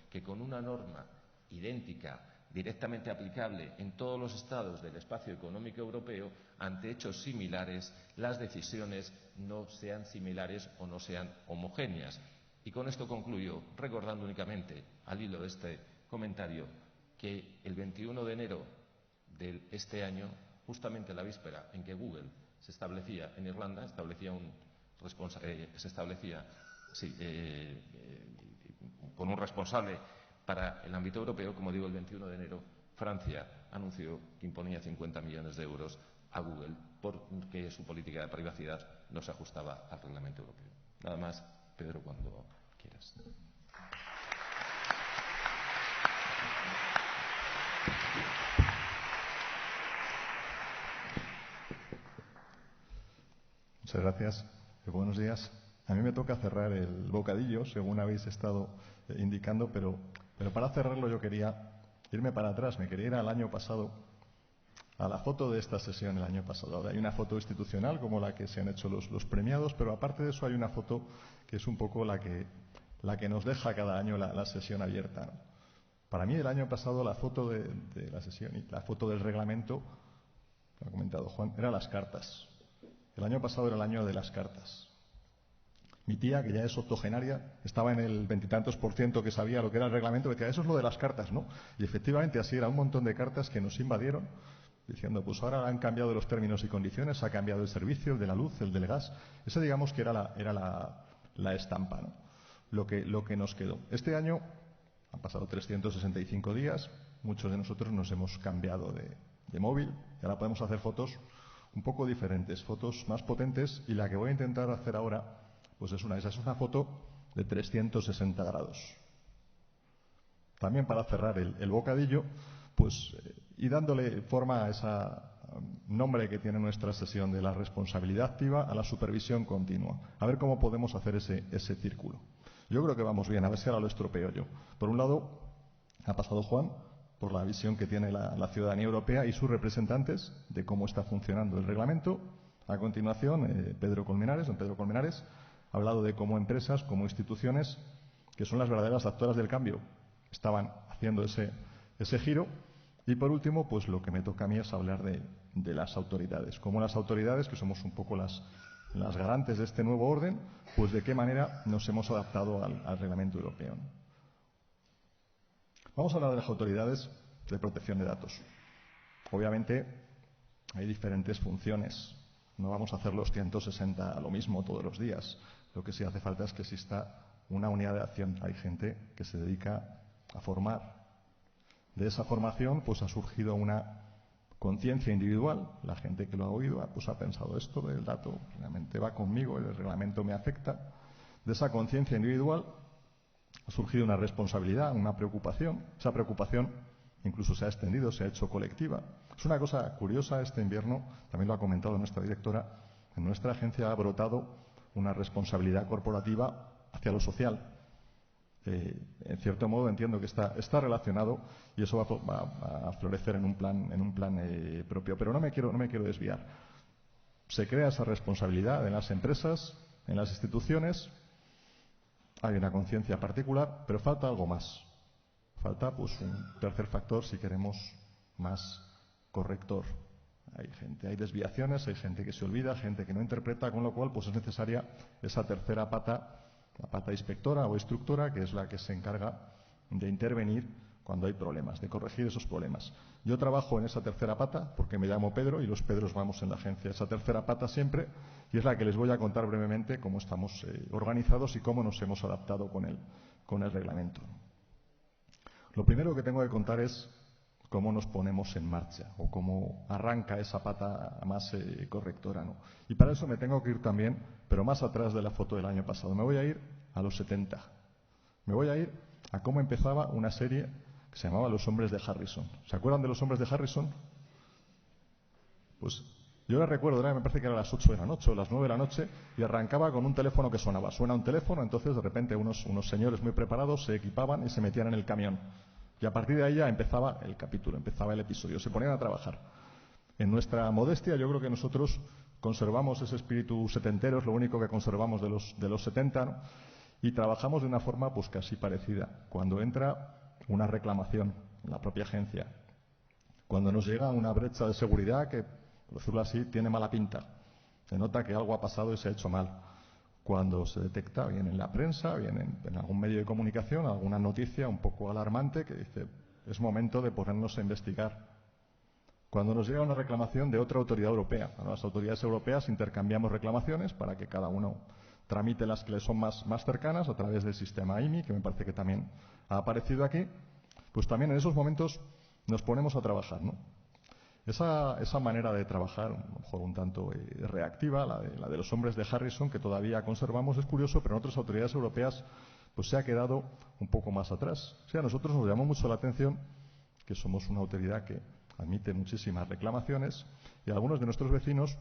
que con una norma idéntica, directamente aplicable en todos los estados del espacio económico europeo, ante hechos similares, las decisiones no sean similares o no sean homogéneas. Y con esto concluyo, recordando únicamente, al hilo de este comentario, que el 21 de enero de este año, justamente la víspera en que Google se establecía en Irlanda, con un responsable para el ámbito europeo, como digo, el 21 de enero, Francia anunció que imponía 50 millones de euros a Google porque su política de privacidad no se ajustaba al reglamento europeo. Nada más, Pedro, cuando quieras. Muchas gracias. Buenos días. A mí me toca cerrar el bocadillo, según habéis estado indicando, pero para cerrarlo yo quería irme para atrás. Me quería ir al año pasado, a la foto de esta sesión el año pasado. Ahora hay una foto institucional como la que se han hecho los premiados, pero aparte de eso hay una foto que es un poco la que nos deja cada año la sesión abierta, ¿no? Para mí el año pasado la foto de la sesión y la foto del reglamento, lo ha comentado Juan, eran las cartas. El año pasado era el año de las cartas. Mi tía, que ya es octogenaria, estaba en el 20 y tantos % que sabía lo que era el reglamento, decía, eso es lo de las cartas, ¿no? Y efectivamente así era, un montón de cartas que nos invadieron, diciendo, pues ahora han cambiado los términos y condiciones, ha cambiado el servicio, el de la luz, el del gas. Ese, digamos, que era la estampa, ¿no? Lo que nos quedó. Este año han pasado 365 días, muchos de nosotros nos hemos cambiado de móvil y ahora podemos hacer fotos un poco diferentes, fotos más potentes, y la que voy a intentar hacer ahora pues es una foto de 360 grados. También para cerrar el bocadillo, pues y dándole forma a ese nombre que tiene nuestra sesión de la responsabilidad activa a la supervisión continua. A ver cómo podemos hacer ese círculo. Yo creo que vamos bien, a ver si ahora lo estropeo yo. Por un lado, ha pasado Juan por la visión que tiene la ciudadanía europea y sus representantes de cómo está funcionando el reglamento. A continuación, don Pedro Colmenares, ha hablado de cómo empresas, como instituciones, que son las verdaderas actoras del cambio, estaban haciendo ese giro. Y por último, pues lo que me toca a mí es hablar de las autoridades. Cómo las autoridades, que somos un poco las garantes de este nuevo orden, pues de qué manera nos hemos adaptado al reglamento europeo. Vamos a hablar de las autoridades de protección de datos. Obviamente hay diferentes funciones. No vamos a hacer los 160 lo mismo todos los días. Lo que sí hace falta es que exista una unidad de acción. Hay gente que se dedica a formar. De esa formación pues ha surgido una conciencia individual. La gente que lo ha oído pues ha pensado, esto del dato realmente va conmigo, el reglamento me afecta. De esa conciencia individual ha surgido una responsabilidad, una preocupación. Esa preocupación incluso se ha extendido, se ha hecho colectiva. Es una cosa curiosa, este invierno, también lo ha comentado nuestra directora, en nuestra agencia ha brotado una responsabilidad corporativa hacia lo social. En cierto modo entiendo que está relacionado y eso va a florecer en un plan propio. Pero no me quiero desviar. Se crea esa responsabilidad en las empresas, en las instituciones. Hay una conciencia particular, pero falta algo más. Falta pues un tercer factor, si queremos, más corrector. Hay desviaciones, hay gente que se olvida, gente que no interpreta, con lo cual pues es necesaria esa tercera pata, la pata inspectora o instructora, que es la que se encarga de intervenir cuando hay problemas, de corregir esos problemas. Yo trabajo en esa tercera pata porque me llamo Pedro y los Pedros vamos en la agencia. Esa tercera pata siempre, y es la que les voy a contar brevemente cómo estamos organizados y cómo nos hemos adaptado con el reglamento. Lo primero que tengo que contar es cómo nos ponemos en marcha o cómo arranca esa pata más correctora, ¿no? Y para eso me tengo que ir también, pero más atrás de la foto del año pasado. Me voy a ir a los 70. Me voy a ir a cómo empezaba una serie que se llamaba Los Hombres de Harrison. ¿Se acuerdan de Los Hombres de Harrison? Pues yo la recuerdo, me parece que era a las 8 de la noche o las 9 de la noche, y arrancaba con un teléfono que sonaba. Suena un teléfono, entonces de repente unos señores muy preparados se equipaban y se metían en el camión. Y a partir de ahí ya empezaba el capítulo, empezaba el episodio. Se ponían a trabajar. En nuestra modestia, yo creo que nosotros conservamos ese espíritu setentero, es lo único que conservamos de los 70, ¿no? Y trabajamos de una forma pues casi parecida. Cuando entra una reclamación en la propia agencia, cuando nos llega una brecha de seguridad que, por decirlo así, tiene mala pinta, se nota que algo ha pasado y se ha hecho mal. Cuando se detecta, bien en la prensa, bien en algún medio de comunicación, alguna noticia un poco alarmante que dice, es momento de ponernos a investigar. Cuando nos llega una reclamación de otra autoridad europea, a las autoridades europeas intercambiamos reclamaciones para que cada uno tramite las que le son más cercanas a través del sistema IMI, que me parece que también ha aparecido aquí, pues también en esos momentos nos ponemos a trabajar, ¿no? Esa manera de trabajar, a lo mejor un tanto reactiva, la de los Hombres de Harrison, que todavía conservamos, es curioso, pero en otras autoridades europeas pues se ha quedado un poco más atrás. O sea, a nosotros nos llamó mucho la atención que somos una autoridad que admite muchísimas reclamaciones y algunos de nuestros vecinos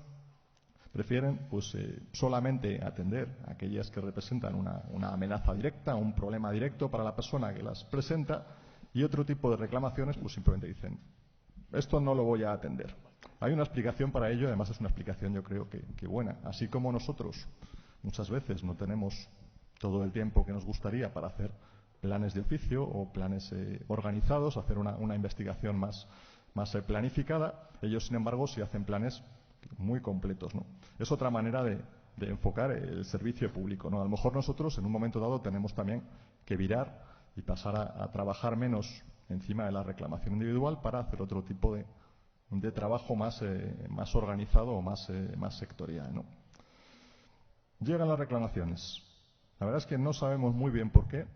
prefieren pues solamente atender aquellas que representan una amenaza directa, un problema directo para la persona que las presenta, y otro tipo de reclamaciones pues simplemente dicen, esto no lo voy a atender. Hay una explicación para ello, además es una explicación yo creo que buena. Así como nosotros muchas veces no tenemos todo el tiempo que nos gustaría para hacer planes de oficio o planes organizados, hacer una investigación más planificada, ellos sin embargo sí hacen planes muy completos, ¿no? Es otra manera de enfocar el servicio público, ¿no? A lo mejor nosotros en un momento dado tenemos también que virar y pasar a trabajar menos encima de la reclamación individual para hacer otro tipo de trabajo más organizado o más sectorial, ¿no? Llegan las reclamaciones. La verdad es que no sabemos muy bien por qué,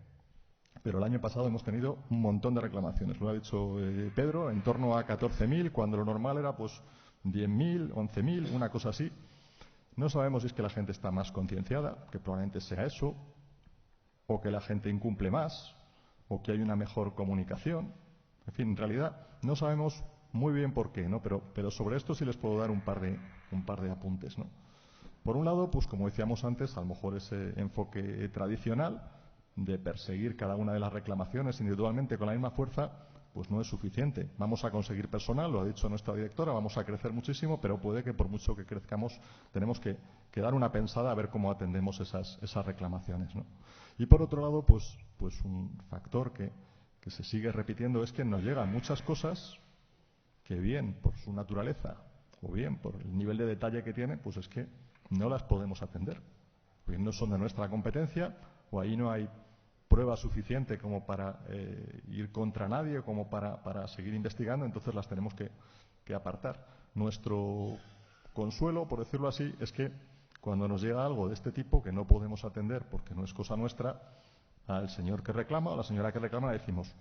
pero el año pasado hemos tenido un montón de reclamaciones. Lo ha dicho Pedro, en torno a 14.000, cuando lo normal era pues 10.000, 11.000, una cosa así. No sabemos si es que la gente está más concienciada, que probablemente sea eso, o que la gente incumple más, o que hay una mejor comunicación. En fin, en realidad no sabemos muy bien por qué, ¿no? Pero sobre esto sí les puedo dar un par de apuntes, ¿no? Por un lado, pues como decíamos antes, a lo mejor ese enfoque tradicional de perseguir cada una de las reclamaciones individualmente con la misma fuerza, pues no es suficiente. Vamos a conseguir personal, lo ha dicho nuestra directora, vamos a crecer muchísimo, pero puede que por mucho que crezcamos tenemos que dar una pensada a ver cómo atendemos esas reclamaciones, ¿no? Y por otro lado, pues un factor que se sigue repitiendo es que nos llegan muchas cosas que bien por su naturaleza o bien por el nivel de detalle que tienen, pues es que no las podemos atender, porque no son de nuestra competencia o ahí no hay prueba suficiente como para ir contra nadie, como para seguir investigando, entonces las tenemos que apartar. Nuestro consuelo, por decirlo así, es que cuando nos llega algo de este tipo que no podemos atender porque no es cosa nuestra, al señor que reclama o a la señora que reclama le decimos,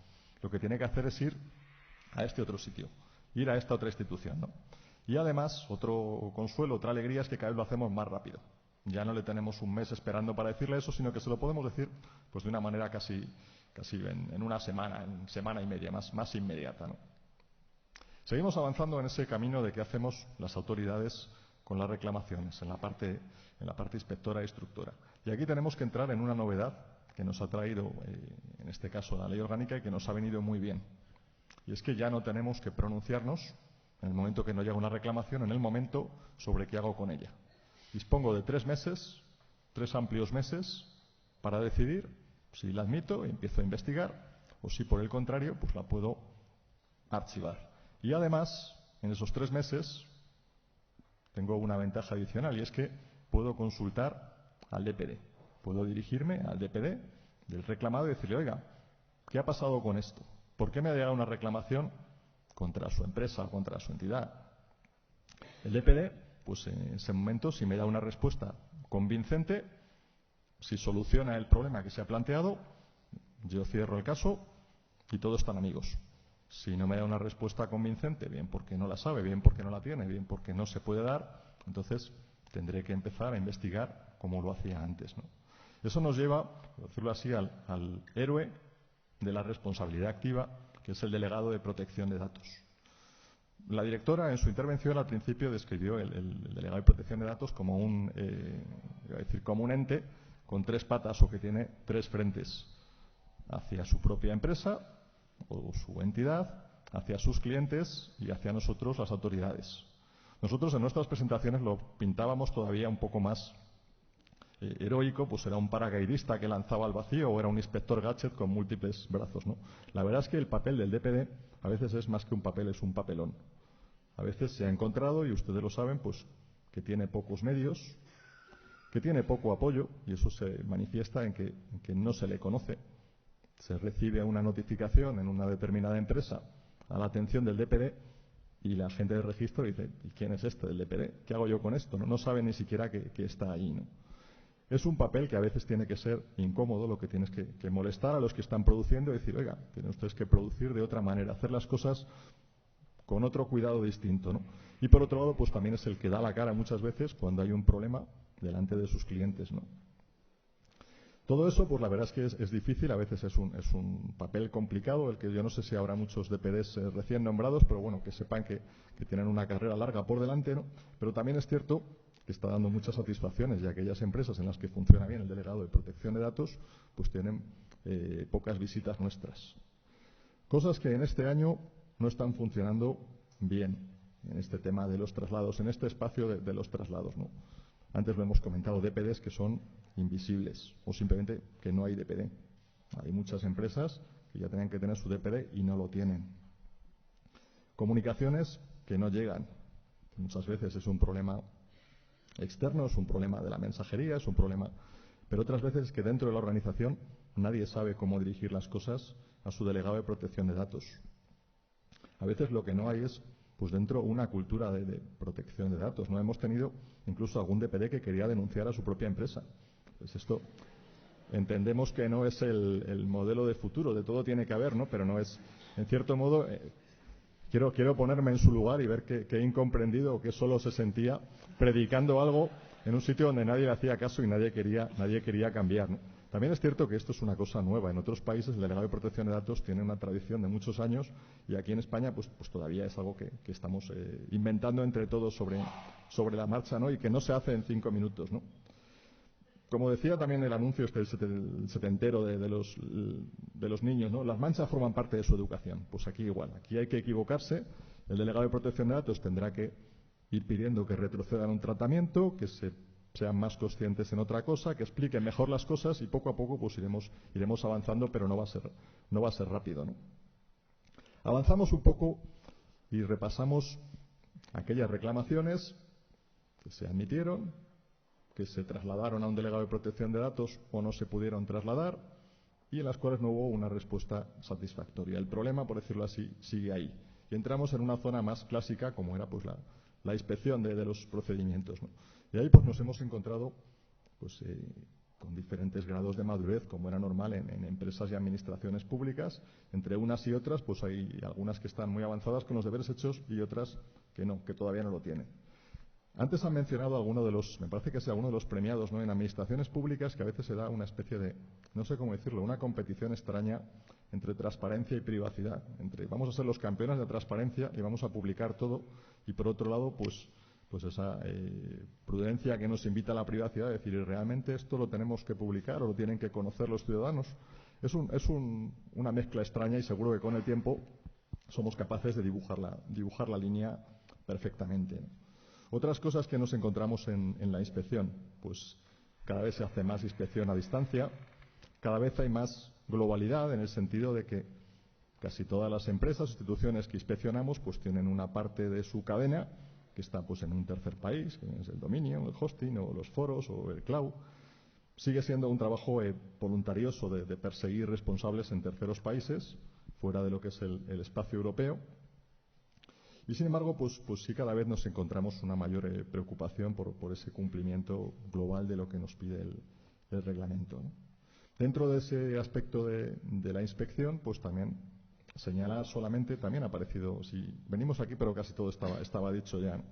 lo que tiene que hacer es ir a este otro sitio, ir a esta otra institución, ¿no? Y además, otro consuelo, otra alegría es que cada vez lo hacemos más rápido. Ya no le tenemos un mes esperando para decirle eso, sino que se lo podemos decir pues de una manera casi en una semana, en semana y media, más inmediata, ¿no? Seguimos avanzando en ese camino de qué hacemos las autoridades con las reclamaciones, en la parte inspectora e instructora. Y aquí tenemos que entrar en una novedad que nos ha traído, en este caso, la ley orgánica y que nos ha venido muy bien. Y es que ya no tenemos que pronunciarnos en el momento que nos llega una reclamación, en el momento sobre qué hago con ella. Dispongo de 3 meses, 3 amplios meses, para decidir si la admito y empiezo a investigar, o si por el contrario, pues la puedo archivar. Y además, en esos 3 meses, tengo una ventaja adicional, y es que puedo consultar al DPD. Puedo dirigirme al DPD del reclamado y decirle, oiga, ¿qué ha pasado con esto? ¿Por qué me ha llegado una reclamación contra su empresa o contra su entidad? El DPD, pues en ese momento, si me da una respuesta convincente, si soluciona el problema que se ha planteado, yo cierro el caso y todos están amigos. Si no me da una respuesta convincente, bien porque no la sabe, bien porque no la tiene, bien porque no se puede dar, entonces tendré que empezar a investigar como lo hacía antes, ¿no? Eso nos lleva, por decirlo así, al héroe de la responsabilidad activa, que es el delegado de protección de datos. La directora, en su intervención, al principio describió el delegado de protección de datos como como un ente con 3 patas o que tiene 3 frentes: hacia su propia empresa o su entidad, hacia sus clientes y hacia nosotros, las autoridades. Nosotros en nuestras presentaciones lo pintábamos todavía un poco más heroico, pues era un paracaidista que lanzaba al vacío o era un inspector gadget con múltiples brazos, ¿no? La verdad es que el papel del DPD a veces es más que un papel, es un papelón. A veces se ha encontrado, y ustedes lo saben, pues que tiene pocos medios, que tiene poco apoyo, y eso se manifiesta en que no se le conoce. Se recibe una notificación en una determinada empresa a la atención del DPD y la gente del registro dice: ¿y quién es este del DPD? ¿Qué hago yo con esto? No sabe ni siquiera que está ahí, ¿no? Es un papel que a veces tiene que ser incómodo, lo que tienes que molestar a los que están produciendo y decir: oiga, tienen ustedes que producir de otra manera, hacer las cosas con otro cuidado distinto, ¿no? Y por otro lado, pues también es el que da la cara muchas veces cuando hay un problema delante de sus clientes, ¿no? Todo eso, pues la verdad es que es difícil, a veces es un papel complicado, el que yo no sé si habrá muchos DPDs recién nombrados, pero bueno, que sepan que tienen una carrera larga por delante, ¿no? Pero también es cierto que está dando muchas satisfacciones, y aquellas empresas en las que funciona bien el delegado de protección de datos, pues tienen pocas visitas nuestras. Cosas que en este año no están funcionando bien en este tema de los traslados, en este espacio de los traslados, ¿no? Antes lo hemos comentado, DPDs que son invisibles o simplemente que no hay DPD. Hay muchas empresas que ya tenían que tener su DPD y no lo tienen. Comunicaciones que no llegan. Muchas veces es un problema externo, es un problema de la mensajería, es un problema... Pero otras veces es que dentro de la organización nadie sabe cómo dirigir las cosas a su delegado de protección de datos. A veces lo que no hay es, pues dentro, una cultura de protección de datos. No hemos tenido incluso algún DPD que quería denunciar a su propia empresa. Pues esto entendemos que no es el modelo de futuro, de todo tiene que haber, ¿no? Pero no es, en cierto modo, quiero ponerme en su lugar y ver qué incomprendido o qué solo se sentía predicando algo en un sitio donde nadie le hacía caso y nadie quería cambiar, ¿no? También es cierto que esto es una cosa nueva. En otros países el delegado de protección de datos tiene una tradición de muchos años, y aquí en España pues todavía es algo que estamos inventando entre todos sobre la marcha, ¿no? Y que no se hace en 5 minutos, ¿no? Como decía también el anuncio setentero de los niños, ¿no? Las manchas forman parte de su educación. Pues aquí igual, aquí hay que equivocarse. El delegado de protección de datos tendrá que ir pidiendo que retrocedan un tratamiento, que sean más conscientes en otra cosa, que expliquen mejor las cosas, y poco a poco pues iremos avanzando, pero no va a ser rápido, ¿no? Avanzamos un poco y repasamos aquellas reclamaciones que se admitieron, que se trasladaron a un delegado de protección de datos o no se pudieron trasladar, y en las cuales no hubo una respuesta satisfactoria. El problema, por decirlo así, sigue ahí. Y entramos en una zona más clásica, como era pues la inspección de los procedimientos, ¿no? Y ahí pues nos hemos encontrado pues con diferentes grados de madurez, como era normal en empresas y administraciones públicas. Entre unas y otras pues hay algunas que están muy avanzadas con los deberes hechos y otras que no, que todavía no lo tienen. Antes han mencionado me parece que es alguno de los premiados, ¿no? En administraciones públicas, que a veces se da una especie de, no sé cómo decirlo, una competición extraña entre transparencia y privacidad. Vamos a ser los campeones de transparencia y vamos a publicar todo, y por otro lado, pues esa prudencia que nos invita a la privacidad, es decir, ¿realmente esto lo tenemos que publicar o lo tienen que conocer los ciudadanos? Es una mezcla extraña, y seguro que con el tiempo somos capaces de dibujar la línea perfectamente, ¿no? Otras cosas que nos encontramos en la inspección, pues cada vez se hace más inspección a distancia, cada vez hay más globalidad, en el sentido de que casi todas las empresas o instituciones que inspeccionamos pues tienen una parte de su cadena que está pues en un tercer país, que es el dominio, el hosting o los foros o el cloud. Sigue siendo un trabajo voluntarioso de perseguir responsables en terceros países, fuera de lo que es el espacio europeo. Y sin embargo, pues sí, cada vez nos encontramos una mayor preocupación por ese cumplimiento global de lo que nos pide el reglamento, ¿no? Dentro de ese aspecto de la inspección, pues también señalar solamente, también ha aparecido, si venimos aquí, pero casi todo estaba dicho ya, ¿no?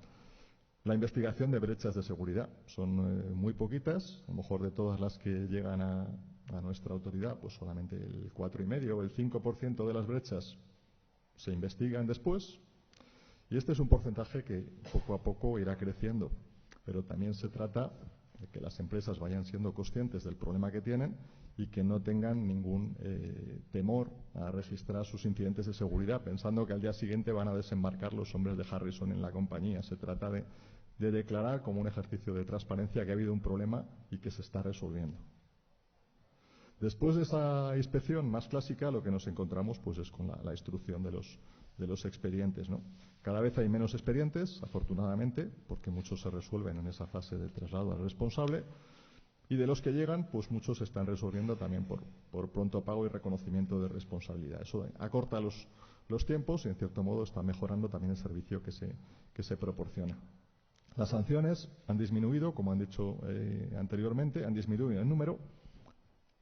La investigación de brechas de seguridad. Son muy poquitas, a lo mejor de todas las que llegan a nuestra autoridad, pues solamente el 4,5 o el 5% de las brechas se investigan después. Y este es un porcentaje que poco a poco irá creciendo, pero también se trata de que las empresas vayan siendo conscientes del problema que tienen y que no tengan ningún temor a registrar sus incidentes de seguridad, pensando que al día siguiente van a desembarcar los hombres de Harrison en la compañía. Se trata de declarar como un ejercicio de transparencia que ha habido un problema y que se está resolviendo. Después de esa inspección más clásica, lo que nos encontramos pues es con la instrucción de los expedientes, ¿no? Cada vez hay menos expedientes, afortunadamente, porque muchos se resuelven en esa fase de traslado al responsable, y de los que llegan, pues muchos se están resolviendo también por pronto pago y reconocimiento de responsabilidad. Eso acorta los tiempos y, en cierto modo, está mejorando también el servicio que se proporciona. Las sanciones han disminuido, como han dicho anteriormente, han disminuido en número,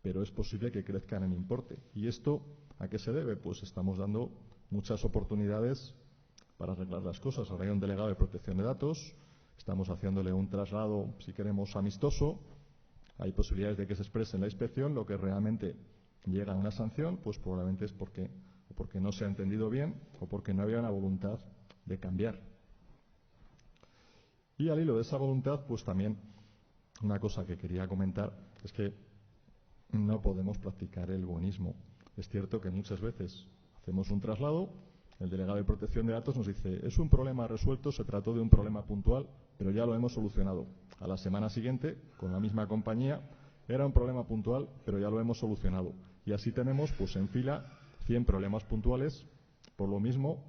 pero es posible que crezcan en importe. ¿Y esto a qué se debe? Pues estamos dando muchas oportunidades para arreglar las cosas. Ahora hay un delegado de protección de datos, estamos haciéndole un traslado, si queremos, amistoso. Hay posibilidades de que se exprese en la inspección. Lo que realmente llega a una sanción, pues probablemente es porque no se ha entendido bien o porque no había una voluntad de cambiar. Y al hilo de esa voluntad, pues también una cosa que quería comentar es que no podemos practicar el buenismo. Es cierto que muchas veces hacemos un traslado, el delegado de protección de datos nos dice, es un problema resuelto, se trató de un problema puntual, pero ya lo hemos solucionado. A la semana siguiente, con la misma compañía, era un problema puntual, pero ya lo hemos solucionado. Y así tenemos, pues en fila, 100 problemas puntuales, por lo mismo,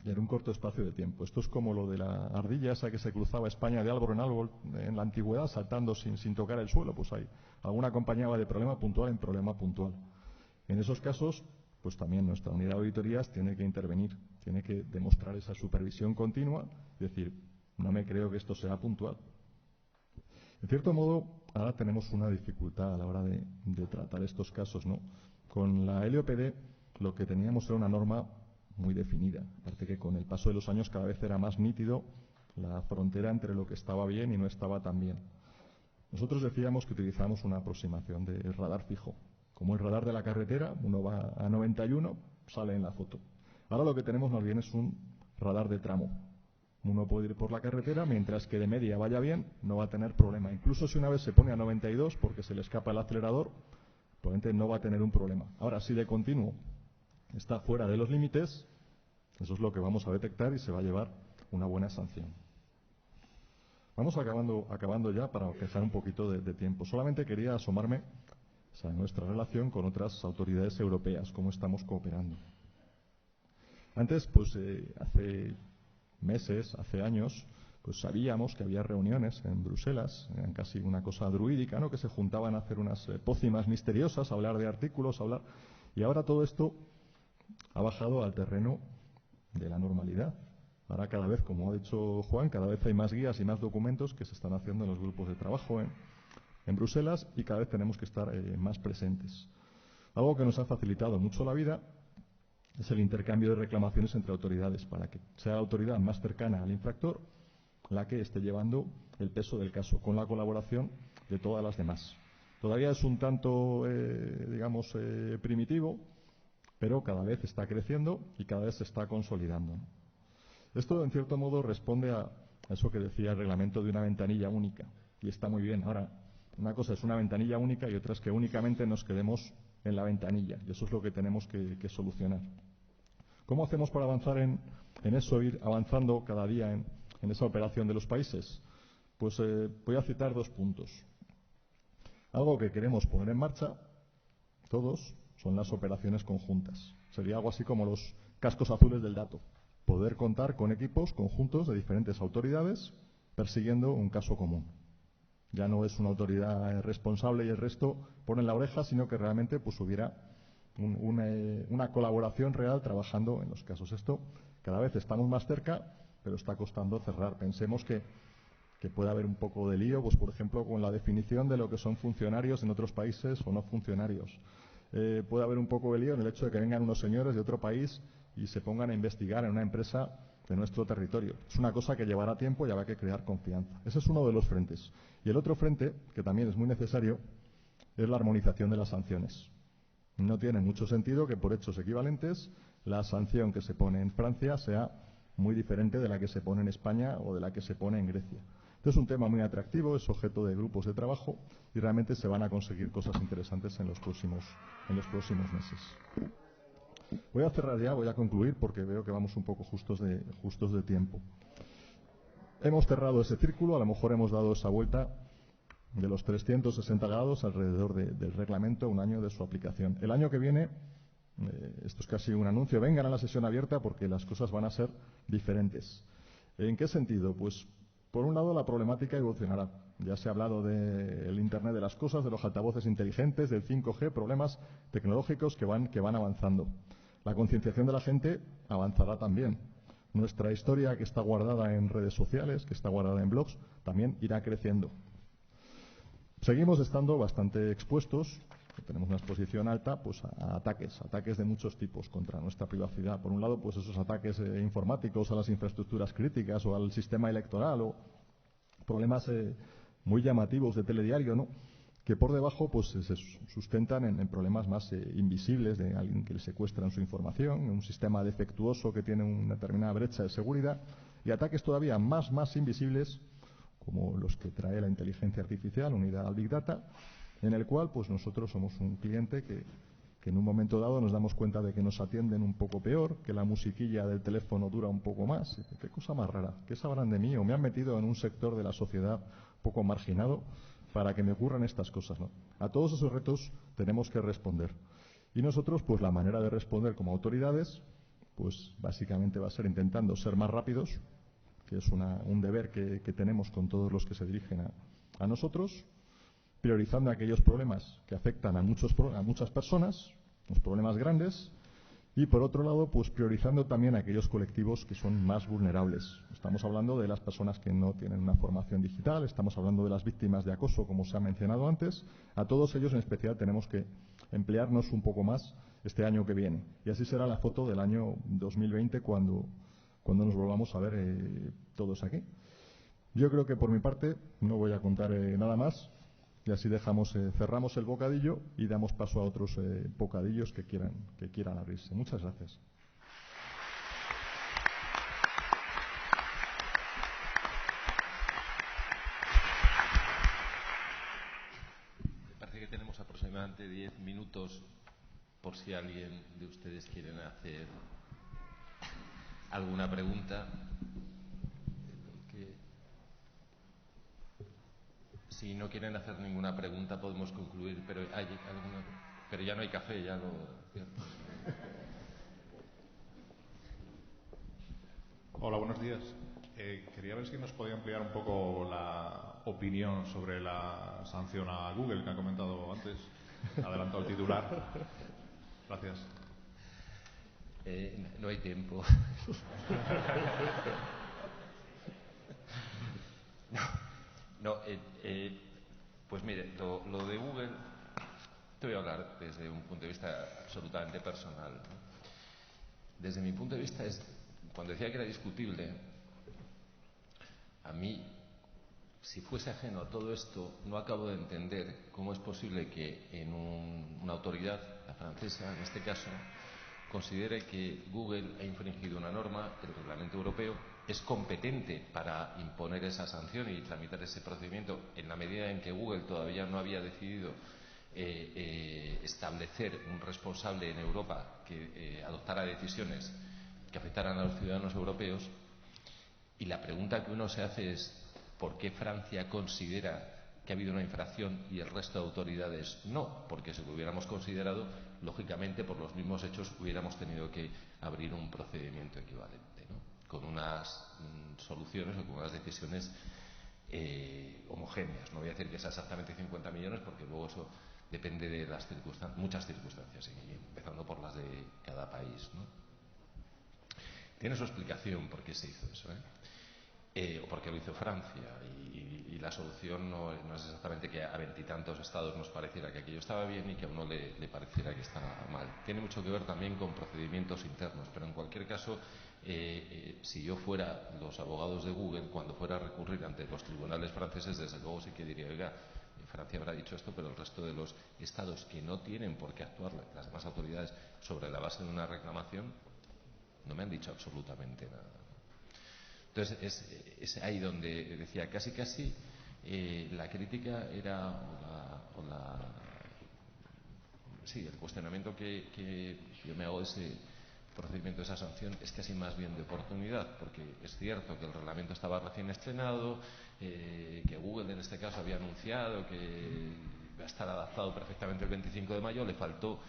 y en un corto espacio de tiempo. Esto es como lo de la ardilla esa que se cruzaba España de árbol en árbol en la antigüedad, saltando sin tocar el suelo. Pues hay alguna compañía va de problema puntual en problema puntual. En esos casos, pues también nuestra unidad de auditorías tiene que intervenir, tiene que demostrar esa supervisión continua, y decir, no me creo que esto sea puntual. En cierto modo, ahora tenemos una dificultad a la hora de tratar estos casos, ¿no? Con la LOPD lo que teníamos era una norma muy definida. Aparte que con el paso de los años cada vez era más nítido la frontera entre lo que estaba bien y no estaba tan bien. Nosotros decíamos que utilizamos una aproximación de radar fijo. Como el radar de la carretera, uno va a 91, sale en la foto. Ahora lo que tenemos más bien es un radar de tramo. Uno puede ir por la carretera, mientras que de media vaya bien, no va a tener problema. Incluso si una vez se pone a 92 porque se le escapa el acelerador, probablemente no va a tener un problema. Ahora, si de continuo está fuera de los límites, eso es lo que vamos a detectar y se va a llevar una buena sanción. Vamos acabando ya para dejar un poquito de tiempo. Solamente quería asomarme a nuestra relación con otras autoridades europeas, cómo estamos cooperando. Antes, pues hace meses, hace años, pues sabíamos que había reuniones en Bruselas, eran casi una cosa druídica, ¿no? Que se juntaban a hacer unas pócimas misteriosas, a hablar de artículos, y ahora todo esto ha bajado al terreno de la normalidad. Ahora cada vez, como ha dicho Juan, cada vez hay más guías y más documentos que se están haciendo en los grupos de trabajo en Bruselas, y cada vez tenemos que estar más presentes. Algo que nos ha facilitado mucho la vida es el intercambio de reclamaciones entre autoridades, para que sea la autoridad más cercana al infractor la que esté llevando el peso del caso, con la colaboración de todas las demás. Todavía es un tanto, primitivo, pero cada vez está creciendo y cada vez se está consolidando. Esto, en cierto modo, responde a eso que decía el reglamento de una ventanilla única, y está muy bien. Ahora, una cosa es una ventanilla única y otra es que únicamente nos quedemos en la ventanilla, y eso es lo que tenemos que solucionar. ¿Cómo hacemos para avanzar en eso, ir avanzando cada día en esa operación de los países? Pues voy a citar 2 puntos. Algo que queremos poner en marcha, todos, son las operaciones conjuntas. Sería algo así como los cascos azules del dato. Poder contar con equipos conjuntos de diferentes autoridades persiguiendo un caso común. Ya no es una autoridad responsable y el resto pone la oreja, sino que realmente pues hubiera una colaboración real trabajando en los casos. Esto cada vez estamos más cerca, pero está costando cerrar. Pensemos que puede haber un poco de lío, pues por ejemplo, con la definición de lo que son funcionarios en otros países o no funcionarios. Puede haber un poco de lío en el hecho de que vengan unos señores de otro país y se pongan a investigar en una empresa de nuestro territorio. Es una cosa que llevará tiempo y habrá que crear confianza. Ese es uno de los frentes. Y el otro frente, que también es muy necesario, es la armonización de las sanciones. No tiene mucho sentido que por hechos equivalentes la sanción que se pone en Francia sea muy diferente de la que se pone en España o de la que se pone en Grecia. Este es un tema muy atractivo, es objeto de grupos de trabajo y realmente se van a conseguir cosas interesantes en los próximos meses. Voy a cerrar ya, voy a concluir porque veo que vamos un poco justos de tiempo. Hemos cerrado ese círculo, a lo mejor hemos dado esa vuelta de los 360 grados alrededor del reglamento, un año de su aplicación. El año que viene, esto es casi un anuncio, vengan a la sesión abierta porque las cosas van a ser diferentes. ¿En qué sentido? Pues, por un lado, la problemática evolucionará. Ya se ha hablado del Internet de las cosas, de los altavoces inteligentes, del 5G, problemas tecnológicos que van avanzando. La concienciación de la gente avanzará también. Nuestra historia, que está guardada en redes sociales, que está guardada en blogs, también irá creciendo. Seguimos estando bastante expuestos, tenemos una exposición alta, pues a ataques de muchos tipos contra nuestra privacidad. Por un lado, pues esos ataques informáticos a las infraestructuras críticas o al sistema electoral, o problemas muy llamativos de telediario, ¿no?, que por debajo pues se sustentan en problemas más invisibles de alguien que le secuestran su información, un sistema defectuoso que tiene una determinada brecha de seguridad, y ataques todavía más invisibles, como los que trae la inteligencia artificial unida al Big Data, en el cual pues nosotros somos un cliente que en un momento dado nos damos cuenta de que nos atienden un poco peor, que la musiquilla del teléfono dura un poco más. ¿Qué cosa más rara? ¿Qué sabrán de mí? ¿O me han metido en un sector de la sociedad poco marginado para que me ocurran estas cosas, ¿no? A todos esos retos tenemos que responder. Y nosotros, pues la manera de responder como autoridades, pues básicamente va a ser intentando ser más rápidos, que es un deber que tenemos con todos los que se dirigen a nosotros, priorizando aquellos problemas que afectan a muchas personas, los problemas grandes, y por otro lado, pues priorizando también aquellos colectivos que son más vulnerables. Estamos hablando de las personas que no tienen una formación digital, estamos hablando de las víctimas de acoso, como se ha mencionado antes. A todos ellos en especial tenemos que emplearnos un poco más este año que viene. Y así será la foto del año 2020 cuando nos volvamos a ver todos aquí. Yo creo que por mi parte no voy a contar nada más. Y así cerramos el bocadillo y damos paso a otros bocadillos que quieran abrirse. Muchas gracias. Me parece que tenemos aproximadamente 10 minutos por si alguien de ustedes quieren hacer alguna pregunta. Si no quieren hacer ninguna pregunta podemos concluir, pero ya no hay café, ya lo cierto. Hola, buenos días. Quería ver si nos podía ampliar un poco la opinión sobre la sanción a Google que ha comentado antes. Adelantado el titular. Gracias. No hay tiempo. Pues mire, lo de Google, te voy a hablar desde un punto de vista absolutamente personal, ¿no? Desde mi punto de vista, cuando decía que era discutible, a mí, si fuese ajeno a todo esto, no acabo de entender cómo es posible que en una autoridad, la francesa en este caso, considere que Google ha infringido una norma, el reglamento europeo, es competente para imponer esa sanción y tramitar ese procedimiento en la medida en que Google todavía no había decidido establecer un responsable en Europa que adoptara decisiones que afectaran a los ciudadanos europeos. Y la pregunta que uno se hace es ¿por qué Francia considera que ha habido una infracción y el resto de autoridades no? Porque si lo hubiéramos considerado, lógicamente por los mismos hechos hubiéramos tenido que abrir un procedimiento equivalente, ¿no?, con unas soluciones o con unas decisiones homogéneas. No voy a decir que sea exactamente 50 millones porque luego eso depende de las muchas circunstancias, y empezando por las de cada país, ¿no? Tiene su explicación por qué se hizo eso, o por qué lo hizo Francia, y la solución no es exactamente que a veintitantos estados nos pareciera que aquello estaba bien y que a uno le pareciera que estaba mal. Tiene mucho que ver también con procedimientos internos, pero en cualquier caso, si yo fuera los abogados de Google, cuando fuera a recurrir ante los tribunales franceses, desde luego sí que diría, oiga, Francia habrá dicho esto, pero el resto de los estados que no tienen por qué actuar, las demás autoridades, sobre la base de una reclamación, no me han dicho absolutamente nada. Entonces es ahí donde decía, casi la crítica era el cuestionamiento que yo me hago de ese procedimiento, de esa sanción, es casi más bien de oportunidad, porque es cierto que el reglamento estaba recién estrenado, que Google en este caso había anunciado que va a estar adaptado perfectamente el 25 de mayo, le faltó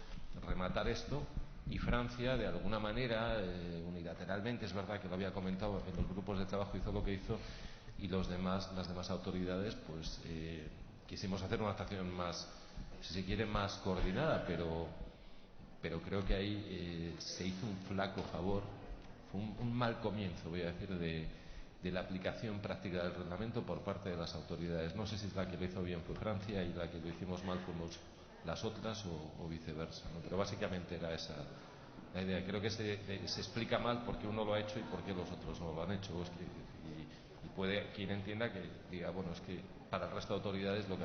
rematar esto. Y Francia, de alguna manera, unilateralmente, es verdad que lo había comentado en los grupos de trabajo, hizo lo que hizo, y las demás autoridades, pues quisimos hacer una actuación más, si se quiere, más coordinada, pero creo que ahí se hizo un flaco favor, fue un mal comienzo, voy a decir, de la aplicación práctica del reglamento por parte de las autoridades. No sé si la que lo hizo bien fue Francia y la que lo hicimos mal fuimos las otras o viceversa, ¿no? Pero básicamente era esa la idea. Creo que se explica mal por qué uno lo ha hecho y por qué los otros no lo han hecho. Y puede quien entienda que diga, bueno, es que para el resto de autoridades lo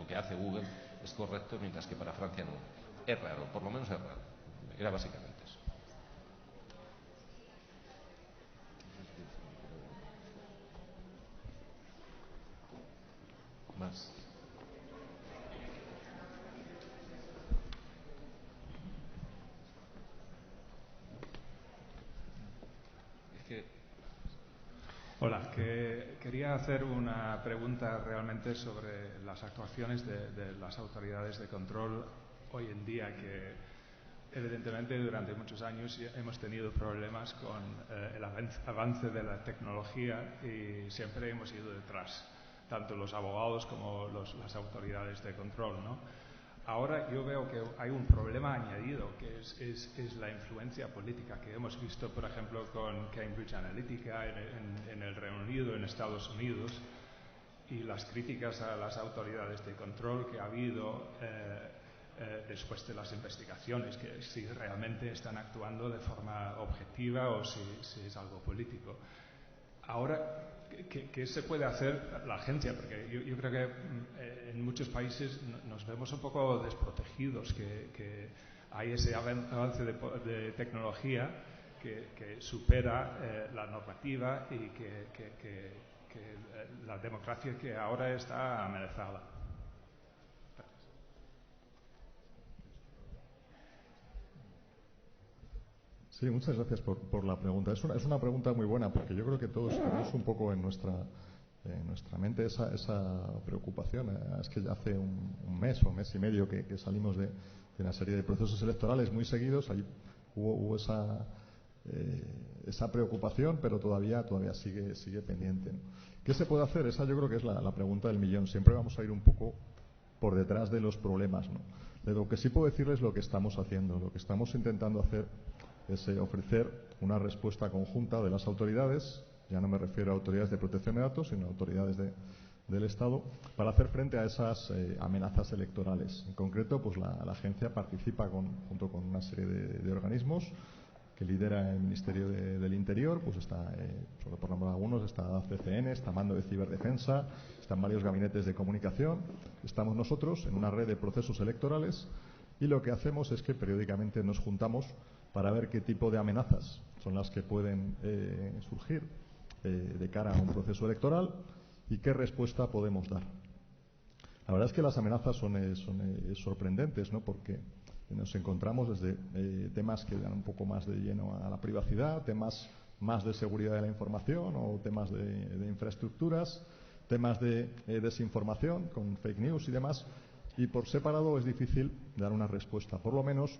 que hace Google es correcto, mientras que para Francia no. Es raro, por lo menos es raro. Era básicamente eso. Más. Hola, quería hacer una pregunta realmente sobre las actuaciones de las autoridades de control hoy en día, que evidentemente durante muchos años hemos tenido problemas con el avance de la tecnología y siempre hemos ido detrás, tanto los abogados como las autoridades de control, ¿no? Ahora yo veo que hay un problema añadido, que es la influencia política que hemos visto, por ejemplo, con Cambridge Analytica en el Reino Unido, en Estados Unidos, y las críticas a las autoridades de control que ha habido después de las investigaciones, que si realmente están actuando de forma objetiva o si es algo político. Ahora, ¿qué se puede hacer la agencia? Porque yo creo que en muchos países nos vemos un poco desprotegidos, que hay ese avance de tecnología que supera la normativa y que la democracia que ahora está amenazada. Sí, muchas gracias por la pregunta. Es una pregunta muy buena, porque yo creo que todos tenemos un poco en nuestra mente esa preocupación. Es que hace un mes o mes y medio que salimos de una serie de procesos electorales muy seguidos. Ahí hubo esa preocupación, pero todavía sigue pendiente, ¿no? ¿Qué se puede hacer? Esa yo creo que es la pregunta del millón. Siempre vamos a ir un poco por detrás de los problemas, ¿no? De lo que sí puedo decirles lo que estamos haciendo. Lo que estamos intentando hacer es ofrecer una respuesta conjunta de las autoridades, ya no me refiero a autoridades de protección de datos, sino a autoridades del Estado, para hacer frente a esas amenazas electorales. En concreto, pues la agencia participa junto con una serie de organismos que lidera el Ministerio del Interior, pues está, solo por nombrar algunos, está CCN, está Mando de Ciberdefensa, están varios gabinetes de comunicación, estamos nosotros en una red de procesos electorales, y lo que hacemos es que periódicamente nos juntamos para ver qué tipo de amenazas son las que pueden surgir de cara a un proceso electoral y qué respuesta podemos dar. La verdad es que las amenazas son sorprendentes, ¿no? Porque nos encontramos desde temas que dan un poco más de lleno a la privacidad, temas más de seguridad de la información o temas de infraestructuras, temas de desinformación con fake news y demás. Y por separado es difícil dar una respuesta, por lo menos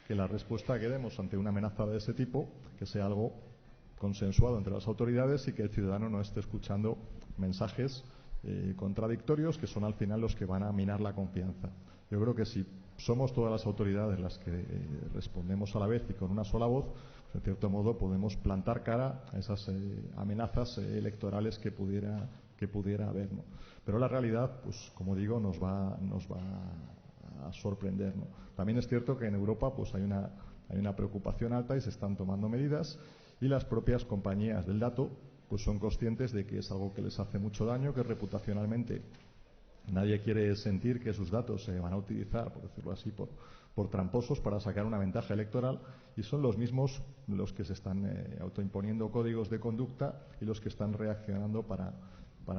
que la respuesta que demos ante una amenaza de ese tipo, que sea algo consensuado entre las autoridades y que el ciudadano no esté escuchando mensajes contradictorios que son al final los que van a minar la confianza. Yo creo que si somos todas las autoridades las que respondemos a la vez y con una sola voz, pues en cierto modo podemos plantar cara a esas amenazas electorales que pudiera haber, ¿no? Pero la realidad, pues como digo, nos va a sorprender, ¿no? También es cierto que en Europa pues hay una preocupación alta y se están tomando medidas, y las propias compañías del dato pues son conscientes de que es algo que les hace mucho daño, que reputacionalmente nadie quiere sentir que sus datos se van a utilizar, por decirlo así, por tramposos para sacar una ventaja electoral, y son los mismos los que se están autoimponiendo códigos de conducta y los que están reaccionando para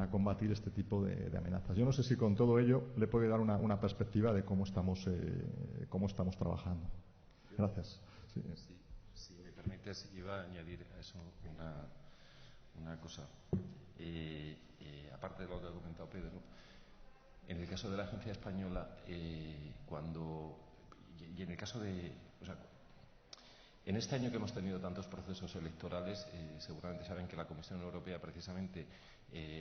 combatir este tipo de amenazas. Yo no sé si con todo ello le puede dar una perspectiva de cómo estamos trabajando. Gracias. Sí. Si me permites, iba a añadir a eso una cosa. Aparte de lo que ha comentado Pedro, en el caso de la agencia española, y en el caso de... O sea, en este año que hemos tenido tantos procesos electorales, seguramente saben que la Comisión Europea, precisamente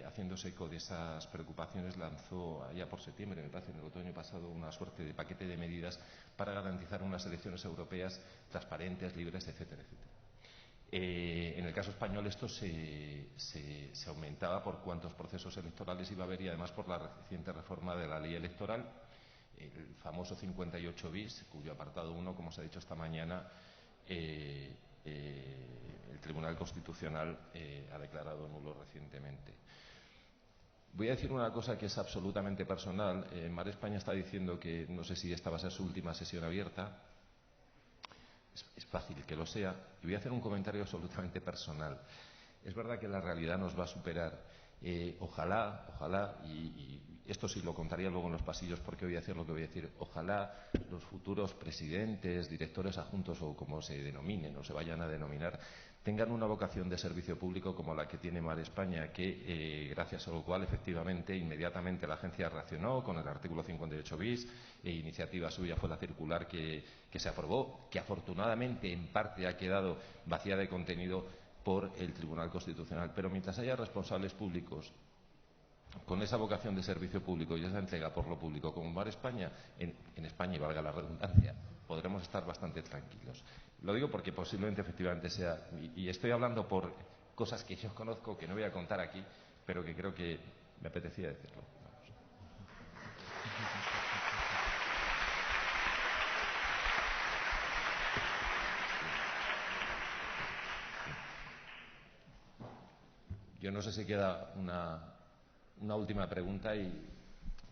haciéndose eco de esas preocupaciones, lanzó allá por septiembre, me parece, en el otoño pasado, una suerte de paquete de medidas para garantizar unas elecciones europeas transparentes, libres, etcétera, etcétera. En el caso español esto se aumentaba por cuántos procesos electorales iba a haber, y además por la reciente reforma de la ley electoral, el famoso 58 bis, cuyo apartado 1, como se ha dicho esta mañana, el Tribunal Constitucional ha declarado nulo recientemente. Voy a decir una cosa que es absolutamente personal. Mar España está diciendo que no sé si esta va a ser su última sesión abierta. Es fácil que lo sea. Y voy a hacer un comentario absolutamente personal. Es verdad que la realidad nos va a superar. Ojalá, y esto sí lo contaría luego en los pasillos porque voy a decir lo que voy a decir, ojalá los futuros presidentes, directores adjuntos o como se denominen o se vayan a denominar, tengan una vocación de servicio público como la que tiene Mar España, que gracias a lo cual efectivamente inmediatamente la agencia reaccionó con el artículo 58 bis, iniciativa suya fue la circular que se aprobó, que afortunadamente en parte ha quedado vacía de contenido por el Tribunal Constitucional. Pero mientras haya responsables públicos con esa vocación de servicio público y esa entrega por lo público como Mar España, en España, y valga la redundancia, podremos estar bastante tranquilos. Lo digo porque posiblemente efectivamente sea, y estoy hablando por cosas que yo conozco, que no voy a contar aquí, pero que creo que me apetecía decirlo. Yo no sé si queda una última pregunta, y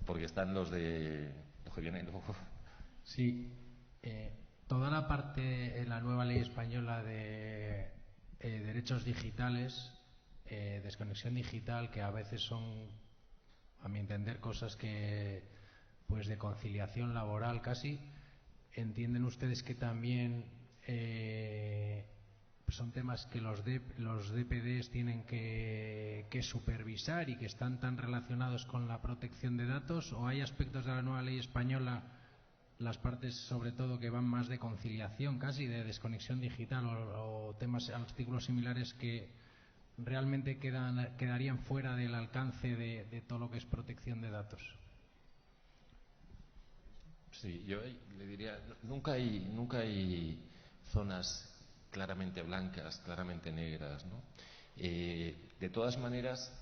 porque están los que vienen luego. Sí, toda la parte en la nueva ley española de derechos digitales, desconexión digital, que a veces son, a mi entender, cosas que pues de conciliación laboral casi, ¿entienden ustedes que también son temas que los DPDs tienen que supervisar y que están tan relacionados con la protección de datos? ¿O hay aspectos de la nueva ley española, las partes sobre todo que van más de conciliación casi, de desconexión digital o temas, artículos similares, que realmente quedarían fuera del alcance de todo lo que es protección de datos? Sí, yo le diría, nunca hay zonas claramente blancas, claramente negras, ¿no? De todas maneras,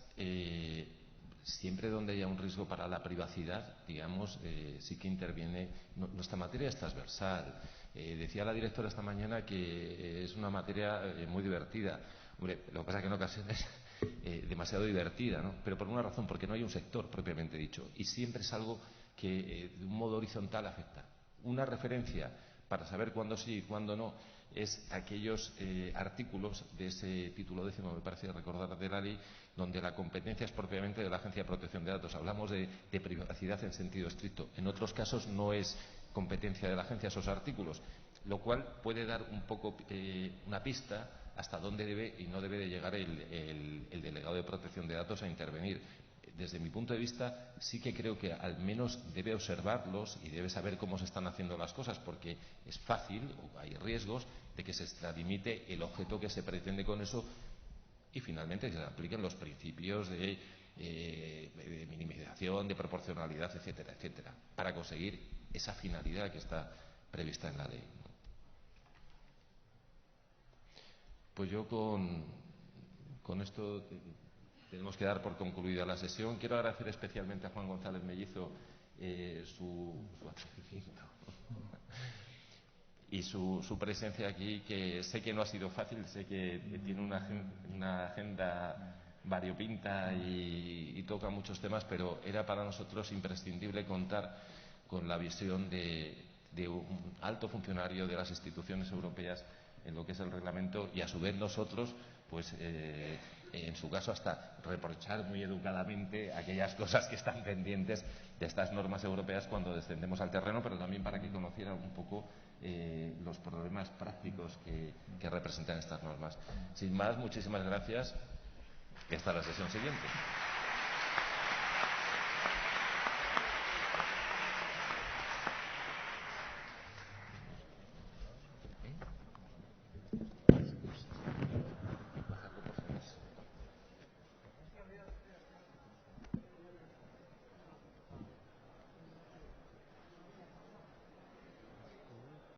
siempre donde haya un riesgo para la privacidad, digamos, sí que interviene. Nuestra materia es transversal. Decía la directora esta mañana que es una materia muy divertida. Hombre, lo que pasa es que en ocasiones demasiado divertida, ¿no? Pero por una razón, porque no hay un sector propiamente dicho, y siempre es algo que de un modo horizontal afecta. Una referencia para saber cuándo sí y cuándo no es aquellos artículos de ese título 10, me parece recordar, de la ley, donde la competencia es propiamente de la Agencia de Protección de Datos. Hablamos de privacidad en sentido estricto. En otros casos no es competencia de la agencia esos artículos, lo cual puede dar un poco una pista hasta dónde debe y no debe de llegar el delegado de protección de datos a intervenir. Desde mi punto de vista, sí que creo que al menos debe observarlos y debe saber cómo se están haciendo las cosas, porque es fácil, o hay riesgos, de que se extralimite el objeto que se pretende con eso, y finalmente que se apliquen los principios de minimización, de proporcionalidad, etcétera, etcétera, para conseguir esa finalidad que está prevista en la ley. Pues yo con esto tenemos que dar por concluida la sesión. Quiero agradecer especialmente a Juan González Mellizo su atrevimiento y su presencia aquí, que sé que no ha sido fácil, sé que tiene una agenda variopinta y toca muchos temas, pero era para nosotros imprescindible contar con la visión de un alto funcionario de las instituciones europeas en lo que es el reglamento, y a su vez nosotros, pues en su caso hasta reprochar muy educadamente aquellas cosas que están pendientes de estas normas europeas cuando descendemos al terreno, pero también para que conocieran un poco los problemas prácticos que representan estas normas. Sin más, muchísimas gracias y hasta la sesión siguiente.